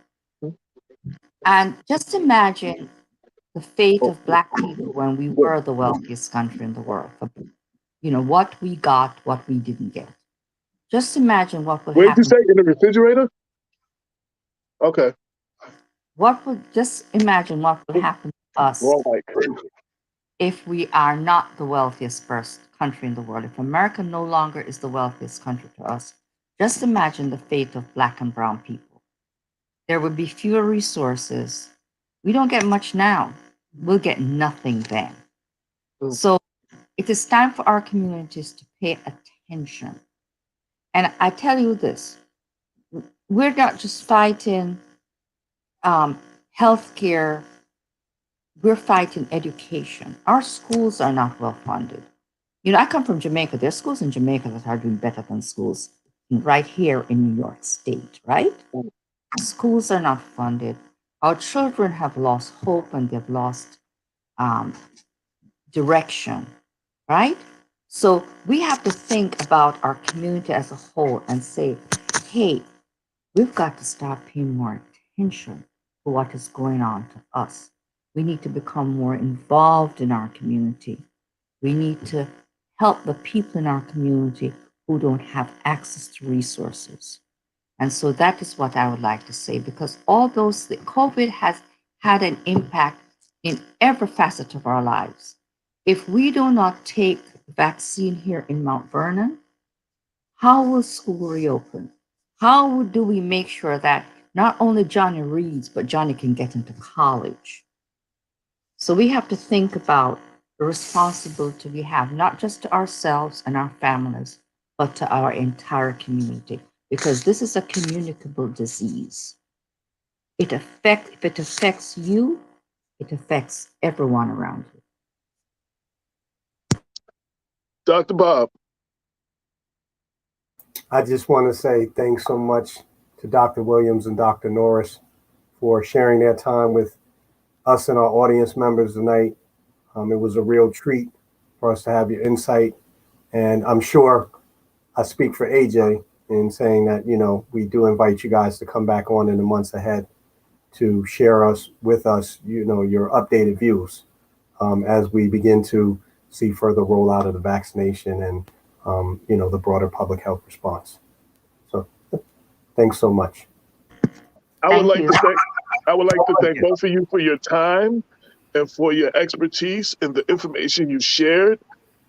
And just imagine the fate of Black people when we were the wealthiest country in the world. What we got, what we didn't get. Just imagine what would Where happen. did you say? In the refrigerator? Okay. Just imagine what would happen to us if we are not the wealthiest country in the world. If America no longer is the wealthiest country to us, just imagine the fate of Black and brown people. There would be fewer resources. We don't get much now. We'll get nothing then. So it is time for our communities to pay attention. And I tell you this, we're not just fighting healthcare, we're fighting education. Our schools are not well funded. I come from Jamaica. There's schools in Jamaica that are doing better than schools right here in New York State, right? Schools are not funded. Our children have lost hope and they've lost direction, right? So we have to think about our community as a whole and say, hey, we've got to start paying more attention to what is going on to us. We need to become more involved in our community. We need to help the people in our community who don't have access to resources. And so that is what I would like to say, because COVID has had an impact in every facet of our lives. If we do not take the vaccine here in Mount Vernon, how will school reopen? How do we make sure that not only Johnny reads, but Johnny can get into college? So we have to think about the responsibility we have, not just to ourselves and our families, but to our entire community, because this is a communicable disease. If it affects you, it affects everyone around you. Dr. Bob. I just want to say thanks so much to Dr. Williams and Dr. Norris for sharing their time with us and our audience members tonight. It was a real treat for us to have your insight. And I'm sure I speak for AJ in saying that, we do invite you guys to come back on in the months ahead to share with us, your updated views as we begin to see further rollout of the vaccination and, the broader public health response. So thanks so much. I would like to thank both of you for your time and for your expertise and the information you shared.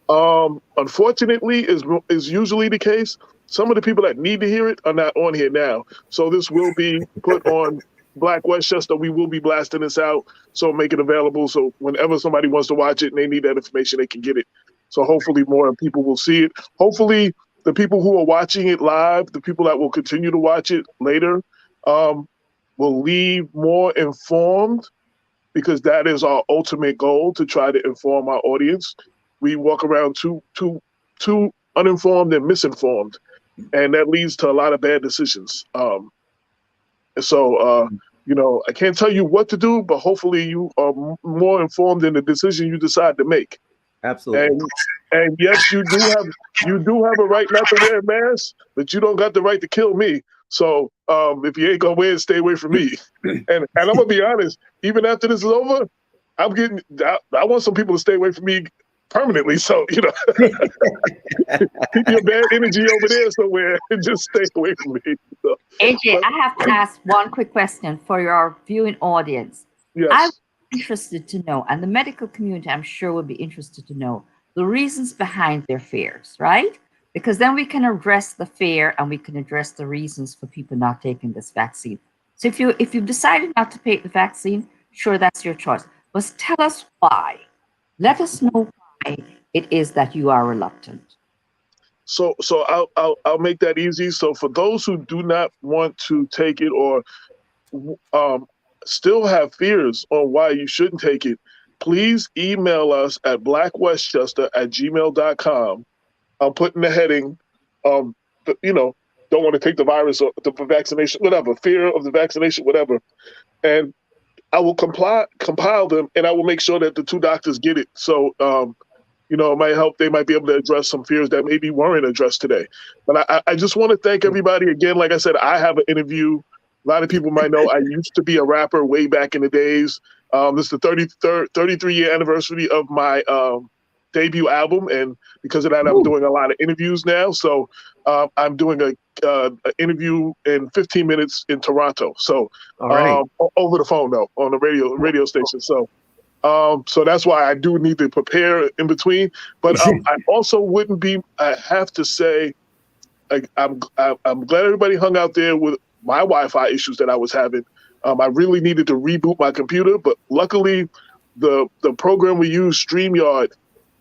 Unfortunately, is usually the case, some of the people that need to hear it are not on here now. So this will be put on Black Westchester, we will be blasting this out. So make it available. So whenever somebody wants to watch it and they need that information, they can get it. So hopefully more people will see it. Hopefully the people who are watching it live, the people that will continue to watch it later, will leave more informed, because that is our ultimate goal, to try to inform our audience. We walk around too uninformed and misinformed, and that leads to a lot of bad decisions. I can't tell you what to do, but hopefully you are more informed in the decision you decide to make. Absolutely. And yes, you do have a right not to wear a mask, but you don't got the right to kill me. So if you ain't gonna wear it, stay away from me. And I'm gonna be honest, even after this is over, I want some people to stay away from me permanently. So, keep your bad energy over there somewhere and just stay away from me. So, AJ, I have to ask one quick question for your viewing audience. yes. I'm interested to know, and the medical community, I'm sure, would be interested to know the reasons behind their fears, right? Because then we can address the fear and we can address the reasons for people not taking this vaccine. So if you've decided not to take the vaccine, sure, that's your choice. But tell us why. Let us know why it is that you are reluctant. So I'll make that easy. So for those who do not want to take it, or still have fears on why you shouldn't take it, please email us at blackwestchester@gmail.com. I'll put in the heading, don't want to take the virus or the vaccination, whatever, fear of the vaccination, whatever. And I will compile them, and I will make sure that the two doctors get it. So, it might help. They might be able to address some fears that maybe weren't addressed today. But I just want to thank everybody again. Like I said, I have an interview. A lot of people might know I used to be a rapper way back in the days. This is the 33-year anniversary of my debut album, and because of that, I'm doing a lot of interviews now. So I'm doing an interview in 15 minutes in Toronto. So over the phone, though, on the radio station. So that's why I do need to prepare in between. But I also wouldn't be. I have to say, I'm glad everybody hung out there with my Wi-Fi issues that I was having. I really needed to reboot my computer, but luckily, the program we use, StreamYard,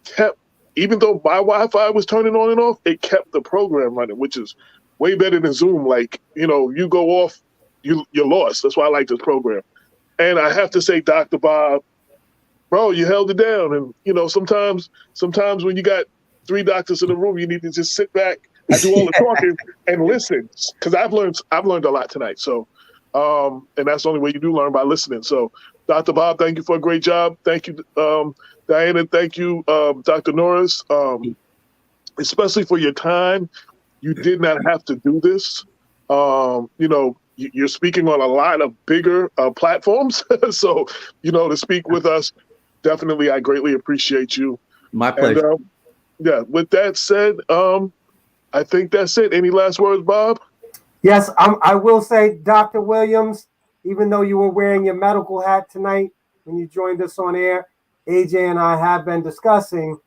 kept, even though my Wi-Fi was turning on and off, it kept the program running, which is way better than Zoom. Like, you go off, you're lost. That's why I like this program. And I have to say, Dr. Bob, bro, you held it down. And, sometimes when you got three doctors in the room, you need to just sit back and do all the talking and listen. Because I've learned a lot tonight. So, and that's the only way you do learn, by listening. So, Dr. Bob, thank you for a great job. Thank you, Diana. Thank you, Dr. Norris, especially for your time. You did not have to do this. You're speaking on a lot of bigger platforms. So, to speak with us, definitely, I greatly appreciate you. My pleasure. And, with that said, I think that's it. Any last words, Bob? Yes, I will say, Dr. Williams, even though you were wearing your medical hat tonight when you joined us on air, AJ and I have been discussing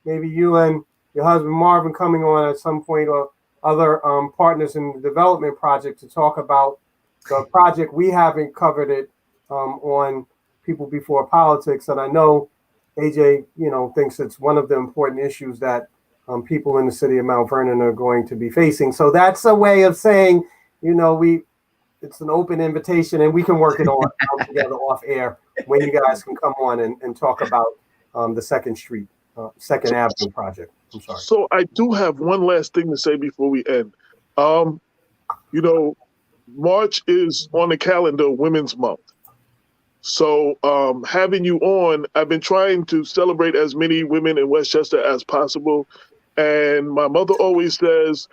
maybe you and your husband Marvin coming on at some point, or other partners in the development project, to talk about the project we haven't covered it on People Before Politics. And I know AJ, thinks it's one of the important issues that people in the city of Mount Vernon are going to be facing. So that's a way of saying, it's an open invitation, and we can work it on together off air when you guys can come on and talk about the Second Avenue project. I'm sorry. So I do have one last thing to say before we end. March is on the calendar, Women's Month. So having you on, I've been trying to celebrate as many women in Westchester as possible. And my mother always says,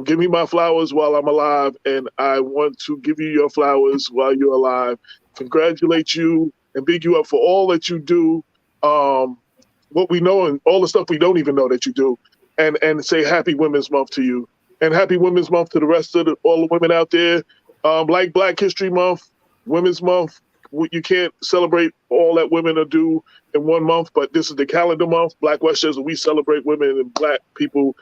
give me my flowers while I'm alive, and I want to give you your flowers while you're alive. Congratulate you and big you up for all that you do, what we know and all the stuff we don't even know that you do, and say Happy Women's Month to you. And Happy Women's Month to the rest of all the women out there. Like Black History Month, Women's Month, you can't celebrate all that women are do in 1 month, but this is the calendar month. Black Westchester, we celebrate women and Black people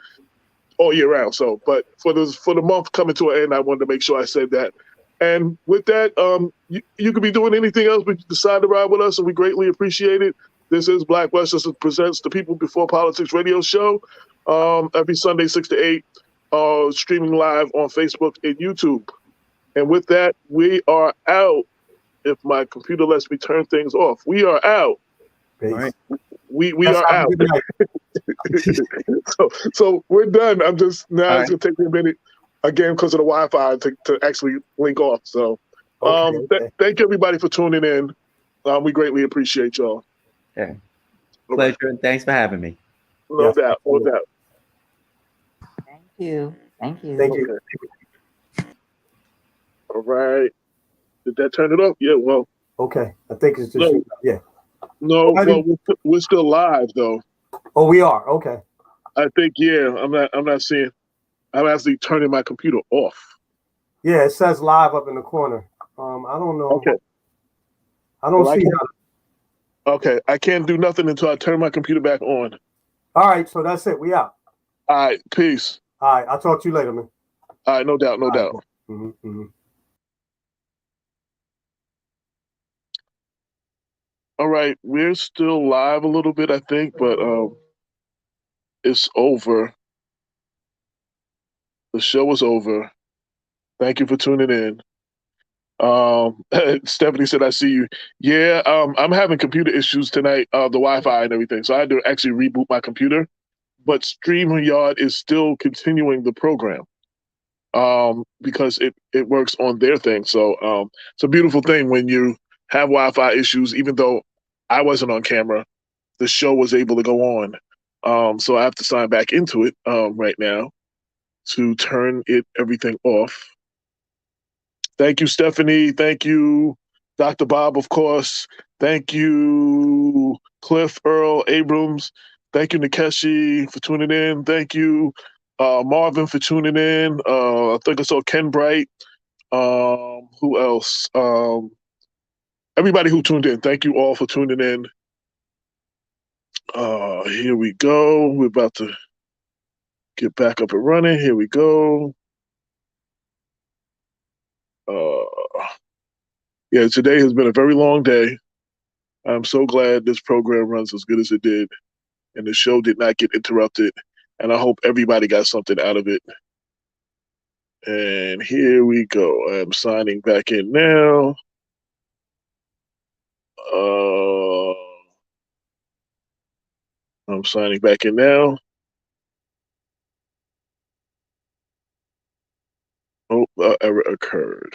all year round. So, but for the month coming to an end, I wanted to make sure I said that. And with that, you could be doing anything else, but you decide to ride with us, and we greatly appreciate it. This is Black Westchester Presents the People Before Politics radio show, every Sunday, 6 to 8, streaming live on Facebook and YouTube. And with that, we are out. If my computer lets me turn things off, we are out. Peace. All right. We Let's are have a out. good night. So we're done. I'm just now. All It's gonna take me a minute again because of the Wi-Fi to actually link off. So, Okay. thank you everybody for tuning in. We greatly appreciate y'all. Okay. Pleasure, and thanks for having me. No Yes, doubt. No doubt. Thank you. Thank you. Thank you. All right. Did that turn it off? Yeah. Well, Okay. I think it's just No. yeah. no. I Well, we're still live though. Oh, we are. Okay. I think. Yeah. I'm not seeing. I'm actually turning my computer off. Yeah, it says live up in the corner. I don't know. Okay. I don't Well, I see can't- how. Okay. I can't do nothing until I turn my computer back on. All right, so that's it. We out. All right. Peace. All right, I'll talk to you later, man. All right. No doubt. No All right. doubt. Mm-hmm. All right, we're still live a little bit, I think, but it's over. The show is over. Thank you for tuning in. Stephanie said, "I see you." Yeah, I'm having computer issues tonight, the Wi-Fi and everything, so I had to actually reboot my computer. But StreamYard is still continuing the program because it works on their thing. So it's a beautiful thing when you have Wi-Fi issues, even though I wasn't on camera, the show was able to go on. So I have to sign back into it right now to turn everything off. Thank you, Stephanie. Thank you, Dr. Bob, of course. Thank you, Cliff, Earl, Abrams. Thank you, Nikeshi, for tuning in. Thank you, Marvin, for tuning in. I think I saw Ken Bright. Who else? Everybody who tuned in, thank you all for tuning in. Here we go. We're about to get back up and running. Here we go. Yeah, today has been a very long day. I'm so glad this program runs as good as it did, and the show did not get interrupted. And I hope everybody got something out of it. And here we go. I'm signing back in now. I'm signing back in now. Oh, error occurred.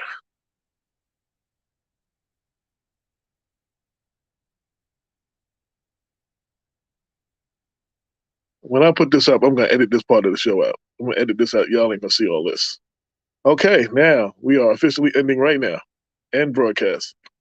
When I put this up, I'm going to edit this part of the show out. I'm going to edit this out. Y'all ain't going to see all this. Okay, now we are officially ending right now. End broadcast.